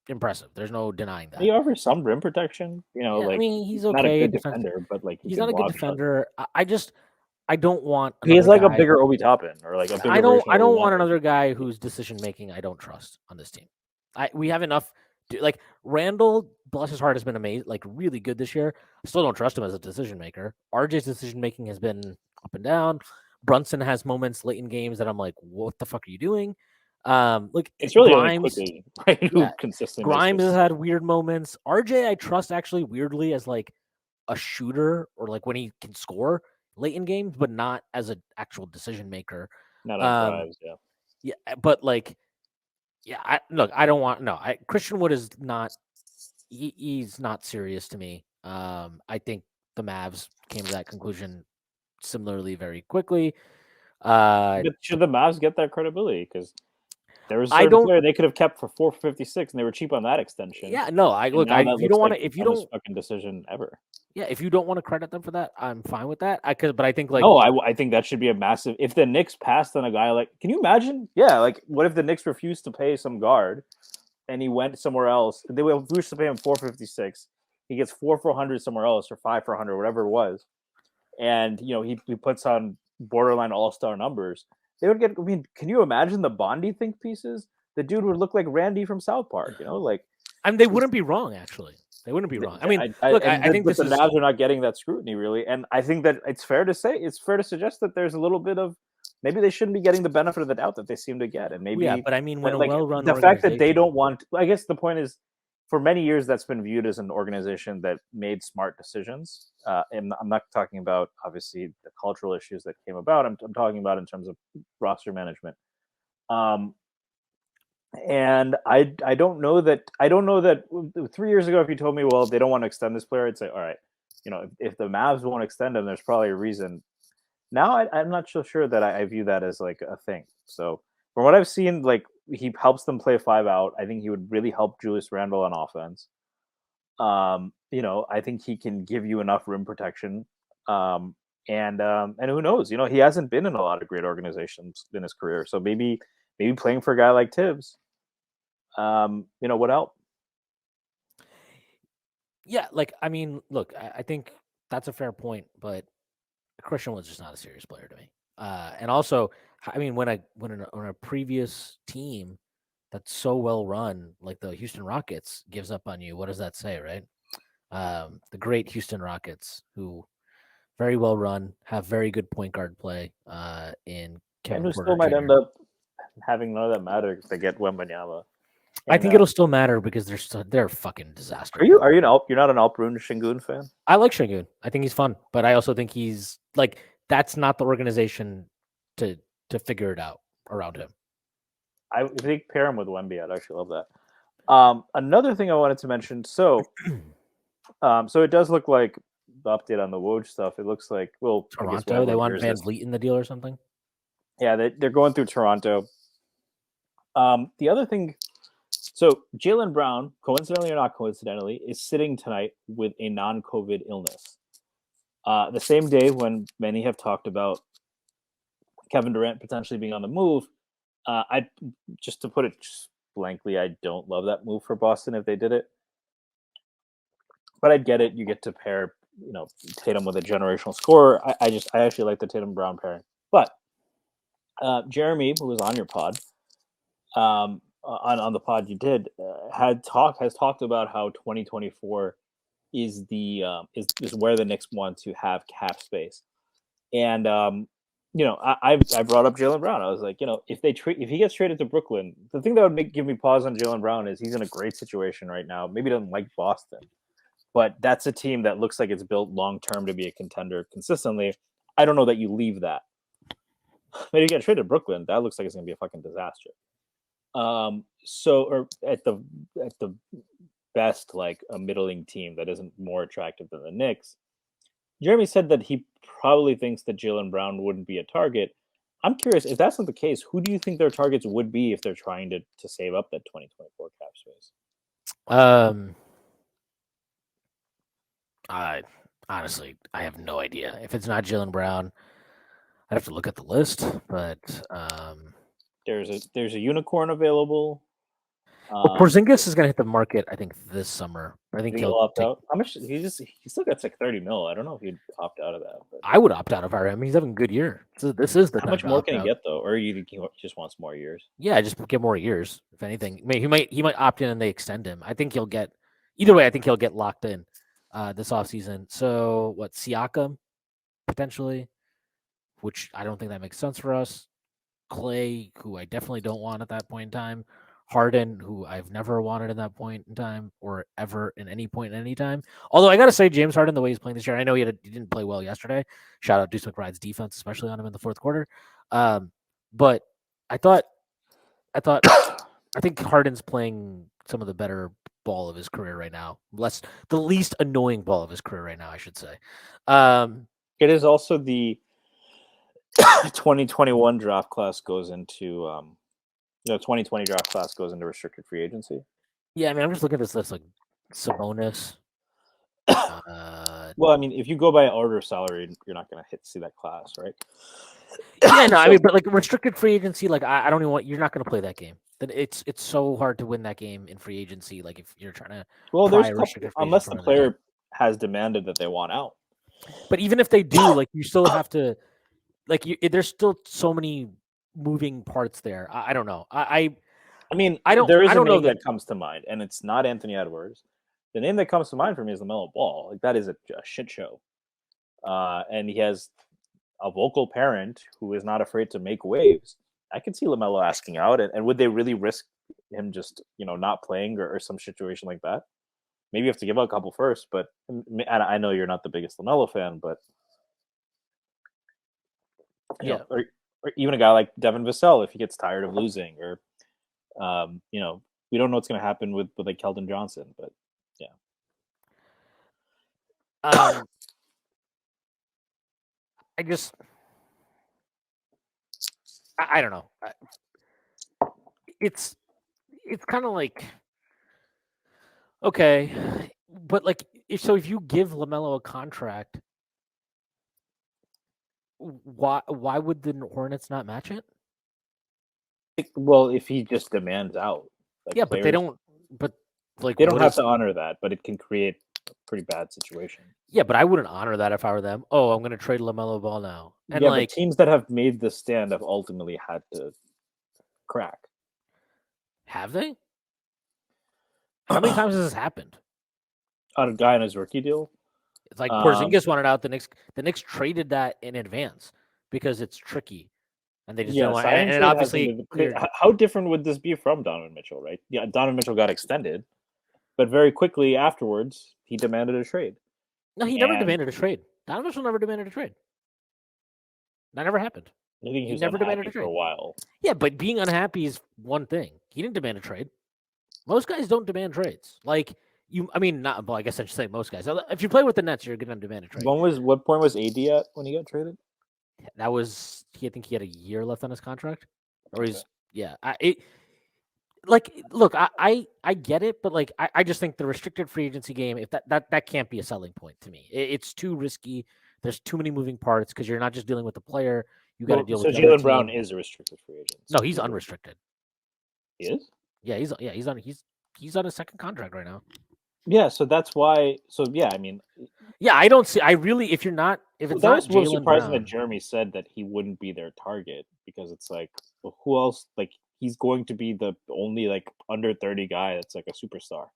impressive. There's no denying that. he offers some rim protection. You know, Yeah, I like mean he's not a okay good defense. defender, but like he He's can not a good block shots. defender. I don't want He is another like a guy. bigger Obi Toppin or like a bigger version I of Obi don't want Toppin. another guy whose decision making I don't trust on this team. We have enough. Like Randall, bless his heart, has been amazing, like really good this year. I still don't trust him as a decision maker. RJ's decision making has been up and down. Brunson has moments late in games that I'm like, what the fuck are you doing? Like It's really only Grimes, quickly right who yeah, consistently makes Grimes it. has had weird moments. RJ, I trust actually weirdly as like a shooter or like when he can score late in games, but not as an actual decision maker. Not on Um, drives, yeah. yeah, but like, yeah, I don't want no. Christian Wood is not. He's not serious to me. I think the Mavs came to that conclusion similarly very quickly. But To, should the Mavs get that credibility? Because there was a I certain don't. player they could have kept for 456, and they were cheap on that extension. Yeah, no. I And look. now that If you looks don't want like to, the if you dumbest don't, fucking decision ever. yeah, if you don't want to credit them for that, I'm fine with that. But I think like, No, I think that should be a massive. If the Knicks passed on a guy like, can you imagine? Yeah, like what if the Knicks refused to pay some guard, and he went somewhere else? They refused to pay him 456. He gets 400 somewhere else, or 5 400, whatever it was, and he puts on borderline all star numbers. They would get. I mean, can you imagine the Bondi think pieces? The dude would look like Randy from South Park. Like I mean, they wouldn't be wrong. Actually, they wouldn't be wrong. I mean, look, I think but this the is. Mavs are not getting that scrutiny really, and I think that it's fair to suggest that there's a little bit of maybe they shouldn't be getting the benefit of the doubt that they seem to get, and Yeah, maybe but I mean, when a like well-run the fact that they organization, don't want. I guess the point is, for many years that's been viewed as an organization that made smart decisions, and I'm not talking about obviously the cultural issues that came about. I'm talking about in terms of roster management. Um, and I don't know that 3 years ago if you told me, well, they don't want to extend this player, I'd say all right, if the Mavs won't extend him, there's probably a reason. Now I'm not so sure that I view that as like a thing. So from what I've seen, like he helps them play five out. I think he would really help Julius Randle on offense. I think he can give you enough rim protection. And who knows? He hasn't been in a lot of great organizations in his career, so maybe playing for a guy like Tibbs would help. yeah, like I mean, look, I think that's a fair point, but Christian was just not a serious player to me. And also, I mean, when a previous team that's so well run, like the Houston Rockets, gives up on you, what does that say, right? The great Houston Rockets, who very well run, have very good point guard play. In And Kevin who Porter still might Jr. end up having none of that matter if they get Wembanyama. I And think it'll still matter because they're a fucking disaster. you're not an Alperen Şengün fan? I like Şengün. I think he's fun, but I also think he's like that's not the organization to figure it out around him. I think pair him with Wemby. I'd actually love that. Another thing I wanted to mention. So it does look like the update on the Woj stuff. It looks like Toronto, they want Van Vliet in the deal or something. Yeah, they're going through Toronto. The other thing, so Jaylen Brown, coincidentally or not coincidentally, is sitting tonight with a non-COVID illness. The same day when many have talked about Kevin Durant potentially being on the move, I just to put it blankly, I don't love that move for Boston if they did it. But I'd get it. You get to pair, Tatum with a generational scorer. I actually like the Tatum Brown pairing. But Jeremy, who was on your pod, on the pod you did, has talked about how 2024 is is where the Knicks want to have cap space, and I brought up Jaylen Brown. I was like, if he gets traded to Brooklyn, the thing that would give me pause on Jaylen Brown is he's in a great situation right now. Maybe doesn't like Boston, but that's a team that looks like it's built long term to be a contender consistently. I don't know that you leave that. Maybe you get traded to Brooklyn, that looks like it's gonna be a fucking disaster. Or at the best, like a middling team that isn't more attractive than the Knicks. Jeremy said that he probably thinks that Jaylen Brown wouldn't be a target. I'm curious, if that's not the case, who do you think their targets would be if they're trying to save up that 2024 cap space? I honestly, I have no idea. If it's not Jaylen Brown, I'd have to look at the list. But there's a unicorn available. Porzingis is going to hit the market, I think, this summer. I think he'll opt out. How much? He still gets like 30 mil. I don't know if he'd opt out of that. But I would opt out of him. He's having a good year. So this is the how much more can he get though? Or you think he just wants more years? Yeah, just get more years. If anything, he might opt in and they extend him. I think he'll get either way. I think he'll get locked in this offseason. So what? Siakam potentially, which I don't think that makes sense for us. Clay, who I definitely don't want at that point in time. Harden, who I've never wanted in that point in time or ever in any point in any time. Although I got to say, James Harden, the way he's playing this year, I know he didn't play well yesterday. Shout out Deuce McBride's defense, especially on him in the fourth quarter. But I think Harden's playing some of the better ball of his career right now. The least annoying ball of his career right now, I should say. It is also the 2021 draft class goes into 2020 draft class goes into restricted free agency. Yeah, I mean, I'm just looking at this list like Sabonis. Well, I mean, if you go by order salary, you're not going to see that class, right? Yeah, no, I mean, but like restricted free agency, like I don't even want. You're not going to play that game. Then it's so hard to win that game in free agency. Like if you're trying to, unless the player has demanded that they want out. But even if they do, like you still have to, there's still so many moving parts there. I don't know. I mean, there is a name that comes to mind, and it's not Anthony Edwards. The name that comes to mind for me is LaMelo Ball. Like that is a shit show, and he has a vocal parent who is not afraid to make waves. I can see LaMelo asking out, and would they really risk him just not playing or some situation like that? Maybe you have to give out a couple first, but I know you're not the biggest LaMelo fan, but yeah. Or even a guy like Devin Vassell if he gets tired of losing, or we don't know what's going to happen with like Keldon Johnson, but yeah. I don't know. It's kind of like okay, but like if you give LaMelo a contract, why would the Hornets not match it? Well, if he just demands out, but they don't. But they don't have to honor that, but it can create a pretty bad situation. Yeah, but I wouldn't honor that if I were them. Oh, I'm going to trade LaMelo Ball now. And but teams that have made the stand have ultimately had to crack. Have they? How many times has this happened? On a guy on his rookie deal? It's like Porzingis wanted out. The Knicks traded that in advance because it's tricky, and they just don't want. And obviously, how different would this be from Donovan Mitchell? Right? Yeah, Donovan Mitchell got extended, but very quickly afterwards, he demanded a trade. No, he never demanded a trade. Donovan Mitchell never demanded a trade. That never happened. I think he never demanded a trade for a while. Yeah, but being unhappy is one thing. He didn't demand a trade. Most guys don't demand trades. Like you, I mean, not. Well, I guess I should say most guys. If you play with the Nets, you're going to demand a trade. What point was AD at when he got traded? That was. I think he had a year left on his contract, or he's. Yeah, look, I get it, but like I just think the restricted free agency game, if that can't be a selling point to me. It's too risky. There's too many moving parts because you're not just dealing with the player, You got to deal so with the other Jaylen Brown team. is a restricted free agent. No, he's unrestricted. He is? Yeah, he's on a second contract right now. Yeah, so that's why. So yeah, I mean, Yeah, I don't see. I really, if not that was Jalen surprising Brown, that Jeremy said that he wouldn't be their target because it's like, well, who else? Like, he's going to be the only like under 30 guy that's like a superstar,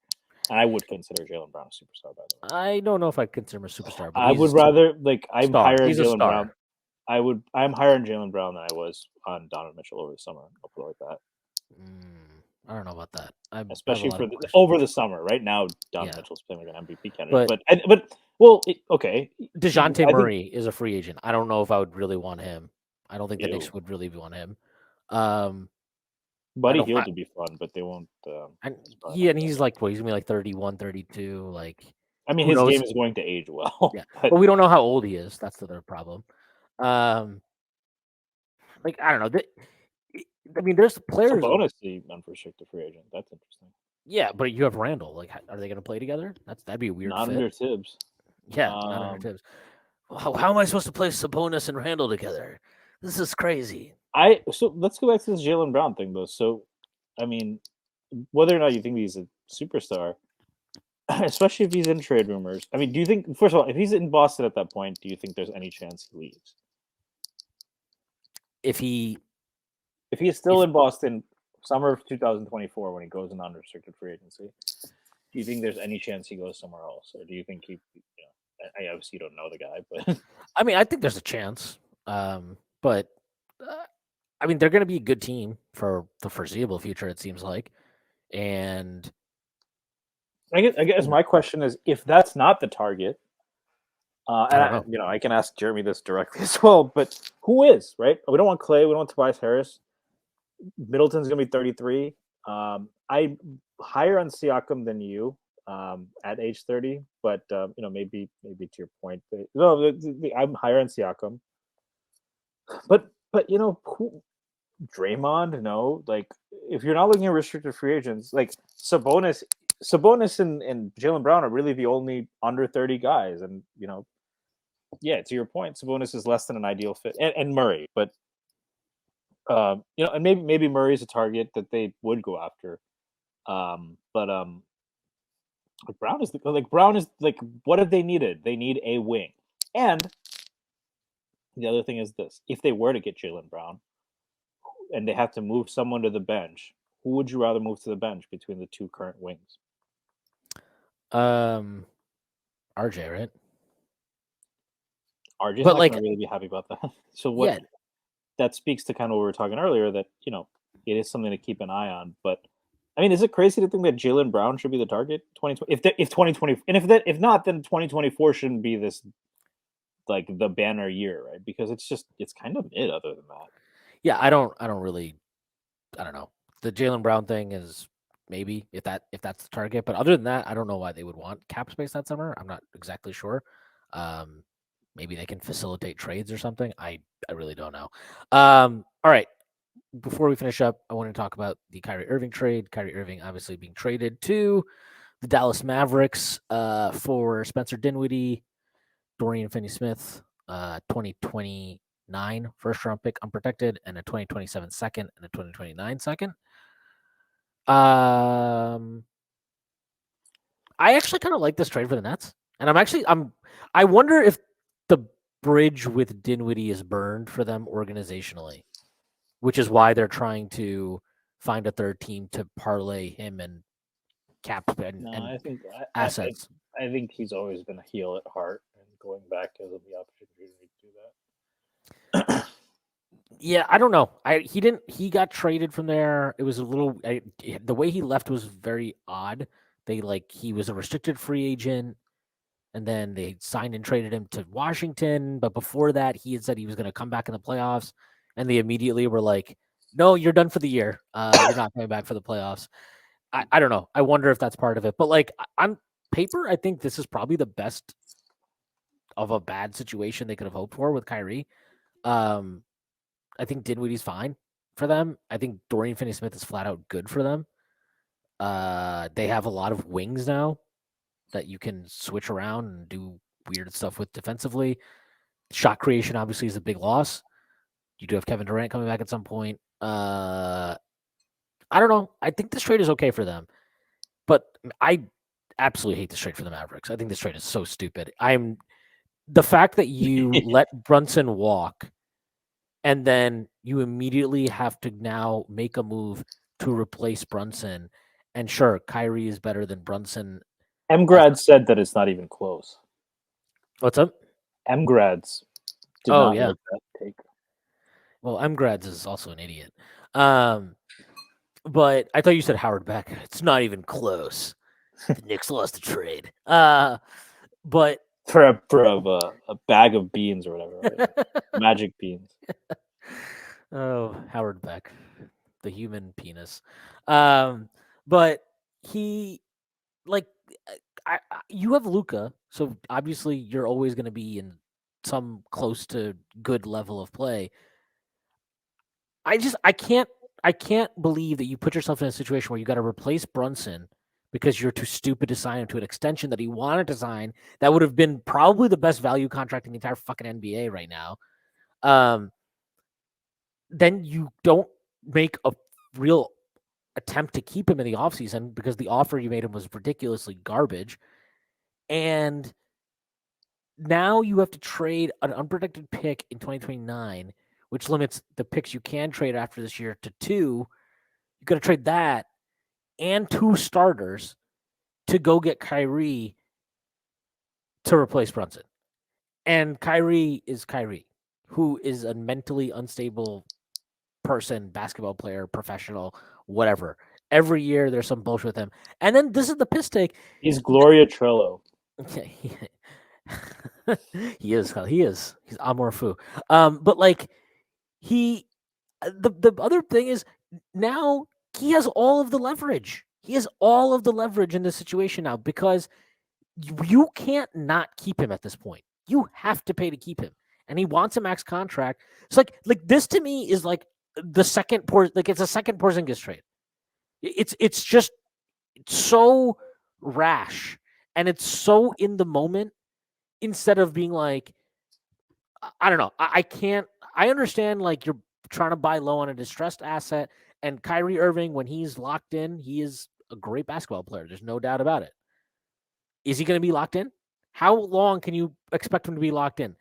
and I would consider Jaylen Brown a superstar. By the way, I don't know if I consider him a superstar, but I he's would rather like I'm star. higher on He's a Jaylen star. Brown. I'm higher on Jaylen Brown than I was on Donovan Mitchell over the summer. I'll put it like that. I don't know about that. Especially for over the summer. Right now, Donovan Mitchell's playing like an MVP candidate. But okay. DeJounte Murray is a free agent. I don't know if I would really want him. I don't think the Knicks would really want him. Buddy Hield would be fun, but they won't. And he's like, he's gonna be like 31, 32. Like, I mean, his game is going to age well. Yeah, but we don't know how old he is. That's the other problem. Like, I don't know. I mean, there's players. It's a bonus the unrestricted free agent. That's interesting. Yeah, but you have Randall. Like, are they going to play together? That'd be a weird. Not fit. under Tibbs. Yeah, not under Tibbs. How am I supposed to play Sabonis and Randall together? This is crazy. So let's go back to this Jaylen Brown thing, though. So, I mean, whether or not you think he's a superstar, especially if he's in trade rumors. I mean, do you think, first of all, if he's in Boston at that point, do you think there's any chance he leaves? If he is still in Boston, summer of 2024, when he goes in unrestricted free agency, do you think there's any chance he goes somewhere else, or do you think I obviously don't know the guy, but I mean, I think there's a chance. But I mean, they're going to be a good team for the foreseeable future. It seems like, and I guess my question is, if that's not the target, and I can ask Jeremy this directly as well, but who is, right? We don't want Clay. We don't want Tobias Harris. Middleton's going to be 33. I'm higher on Siakam than you at age 30, but maybe to your point, I'm higher on Siakam. But who? Draymond, no. Like, if you're not looking at restricted free agents, like Sabonis and Jaylen Brown are really the only under 30 guys, and yeah, to your point, Sabonis is less than an ideal fit, and Murray, but and maybe Murray's a target that they would go after, but Brown is like what have they needed? They need a wing, and the other thing is this: if they were to get Jaylen Brown, and they have to move someone to the bench, who would you rather move to the bench between the two current wings? RJ, right? RJ's not going to really be happy about that. So what? Yeah. That speaks to kind of what we were talking earlier, that it is something to keep an eye on. But I mean, is it crazy to think that Jaylen Brown should be the target 2020? If 2020, and if not, then 2024 shouldn't be this like the banner year, right? Because it's kind of it. Other than that, yeah, I don't know. The Jaylen Brown thing is maybe if that's the target, but other than that, I don't know why they would want cap space that summer. I'm not exactly sure. Maybe they can facilitate trades or something. I really don't know. All right. Before we finish up, I want to talk about the Kyrie Irving trade. Kyrie Irving obviously being traded to the Dallas Mavericks for Spencer Dinwiddie, Dorian Finney-Smith, 2029 first-round pick unprotected, and a 2027 second and a 2029 second. I actually kind of like this trade for the Nets, and I wonder if the bridge with Dinwiddie is burned for them organizationally, which is why they're trying to find a third team to parlay him and cap and assets. I think he's always been a heel at heart, and going back gives him the opportunity to do that. Yeah, I don't know. He got traded from there. It was a little. The way he left was very odd. He was a restricted free agent, and then they signed and traded him to Washington. But before that, he had said he was going to come back in the playoffs, and they immediately were like, "No, you're done for the year. You're not coming back for the playoffs." I don't know. I wonder if that's part of it. But on paper, I think this is probably the best of a bad situation they could have hoped for with Kyrie. I think Dinwiddie's fine for them. I think Dorian Finney-Smith is flat out good for them. They have a lot of wings now that you can switch around and do weird stuff with defensively. Shot creation obviously is a big loss. You do have Kevin Durant coming back at some point. I don't know. I think this trade is okay for them, but I absolutely hate this trade for the Mavericks. I think this trade is so stupid. The fact that you let Brunson walk and then you immediately have to now make a move to replace Brunson. And sure, Kyrie is better than Brunson. Mgrad said that it's not even close. What's up? Mgrads did Oh, not yeah. like that take. Well, Mgrads is also an idiot. But I thought you said Howard Beck. It's not even close. The Knicks lost the trade. But For a bag of beans or whatever. Right? Magic beans. Oh, Howard Beck, the human penis. But he like you have Luca, so obviously you're always going to be in some close to good level of play. I can't believe that you put yourself in a situation where you got to replace Brunson because you're too stupid to sign him to an extension that he wanted to sign. That would have been probably the best value contract in the entire fucking NBA right now. Then you don't make a real attempt to keep him in the offseason because the offer you made him was ridiculously garbage. And now you have to trade an unprotected pick in 2029, which limits the picks you can trade after this year to 2. You got to trade that and 2 starters to go get Kyrie to replace Brunson. And Kyrie is Kyrie, who is a mentally unstable person, basketball player, professional, whatever. Every year there's some bullshit with him. And then this is the piss take. He's Gloria Trello. He is. He's Amor Fu. But like the other thing is now he has all of the leverage. He has all of the leverage in this situation now because you can't not keep him at this point. You have to pay to keep him. And he wants a max contract. It's like this to me is like the second it's a second Porzingis trade. It's just so rash and it's so in the moment instead of being like I don't know. I can't. I understand like you're trying to buy low on a distressed asset, and Kyrie Irving, when he's locked in, he is a great basketball player. There's no doubt about it. Is he going to be locked in? How long can you expect him to be locked in?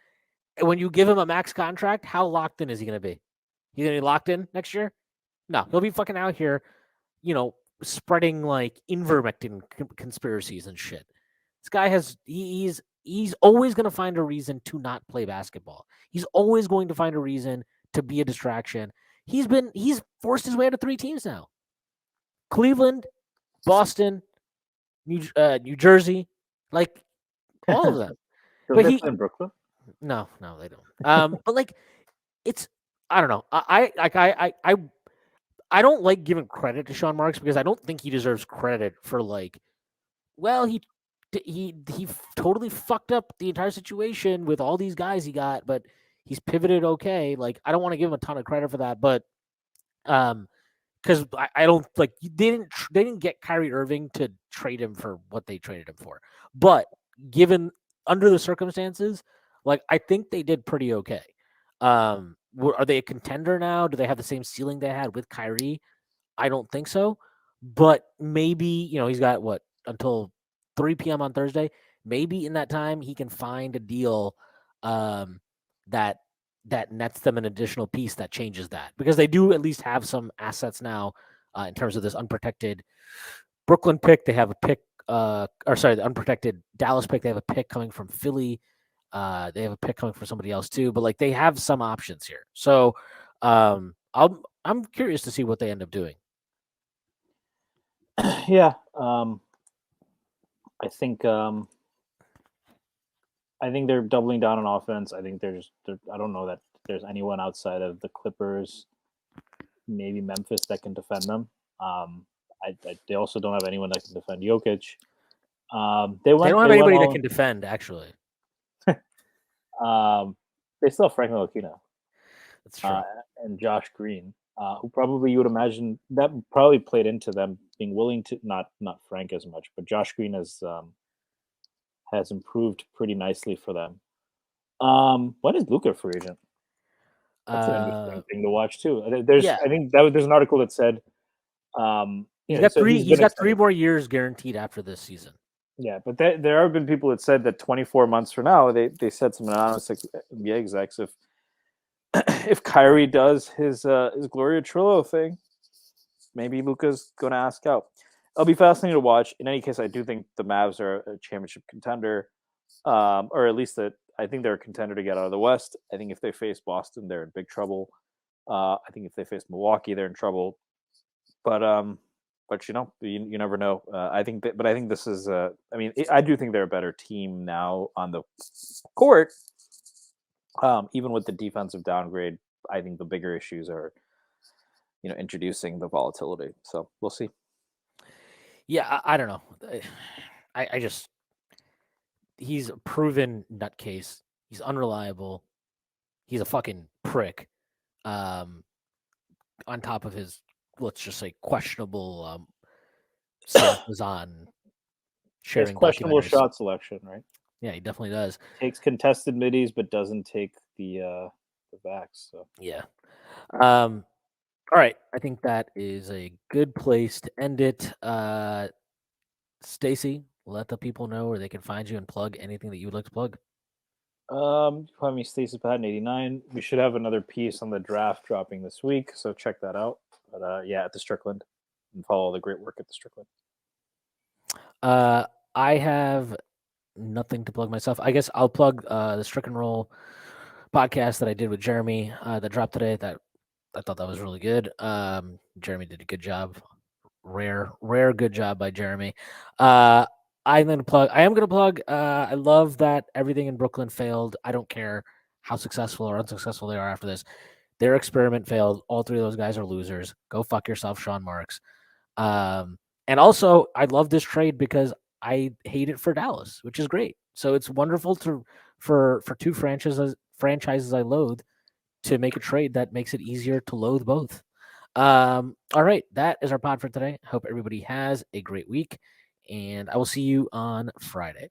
When you give him a max contract, how locked in is he going to be? He's going to be locked in next year? No, he'll be fucking out here, spreading like ivermectin conspiracies and shit. This guy he's always going to find a reason to not play basketball. He's always going to find a reason to be a distraction. He's forced his way out of 3 teams now. Cleveland, Boston, New Jersey, like all of them. But he in Brooklyn? No, they don't. But like it's I don't know. I don't like giving credit to Sean Marks because I don't think he deserves credit for he totally fucked up the entire situation with all these guys he got, but he's pivoted okay. Like I don't want to give him a ton of credit for that, but because I don't like they didn't get Kyrie Irving to trade him for what they traded him for, but given under the circumstances, like I think they did pretty okay. Are they a contender now? Do they have the same ceiling they had with Kyrie? I don't think so, but maybe he's got until 3 p.m. on Thursday. Maybe in that time he can find a deal that nets them an additional piece that changes that because they do at least have some assets now in terms of this unprotected Brooklyn pick. They have a pick, the unprotected Dallas pick. They have a pick coming from Philly. They have a pick coming from somebody else too, but like they have some options here. So I'm curious to see what they end up doing. Yeah, I think they're doubling down on offense. I think I don't know that there's anyone outside of the Clippers, maybe Memphis, that can defend them. They also don't have anyone that can defend Jokic. They don't have anybody that can defend, actually. They still have Frank Ntilikina. That's true. And Josh Green, who probably you would imagine that probably played into them being willing to not Frank as much, but Josh Green has improved pretty nicely for them. When is Luka free agent? That's an interesting thing to watch too. There's, Yeah, I think there's an article that said, he's he got said three. he's He's been got 3 extended. more years guaranteed after this season. Yeah, but there have been people that said that 24 months from now, they said some anonymous NBA execs, if Kyrie does his Gloria Trillo thing, maybe Luka's going to ask out. It'll be fascinating to watch. In any case, I do think the Mavs are a championship contender, or at least that I think they're a contender to get out of the West. I think if they face Boston, they're in big trouble. I think if they face Milwaukee, they're in trouble. But you never know. I think this is. I do think they're a better team now on the court. Even with the defensive downgrade, I think the bigger issues are, introducing the volatility. So we'll see. Yeah, I don't know. I just he's a proven nutcase. He's unreliable. He's a fucking prick. On top of his, let's just say, questionable stances on He has sharing questionable documentaries. shot selection, right? Yeah, he definitely does. Takes contested middies, but doesn't take the backs. So Yeah. All right. I think that is a good place to end it. Stacy, let the people know where they can find you and plug anything that you would like to plug. Find me Stacey Patton 89. We should have another piece on the draft dropping this week, so check that out. But at the Strickland, and follow the great work at the Strickland. I have nothing to plug myself. I guess I'll plug the Stricken Roll podcast that I did with Jeremy that dropped today. That I thought that was really good. Jeremy did a good job. Rare good job by Jeremy. I am gonna plug. I love that everything in Brooklyn failed. I don't care how successful or unsuccessful they are after this. Their experiment failed. All 3 of those guys are losers. Go fuck yourself, Sean Marks. And also, I love this trade because I hate it for Dallas, which is great. So it's wonderful for 2 franchises I loathe to make a trade that makes it easier to loathe both. All right, that is our pod for today. Hope everybody has a great week, and I will see you on Friday.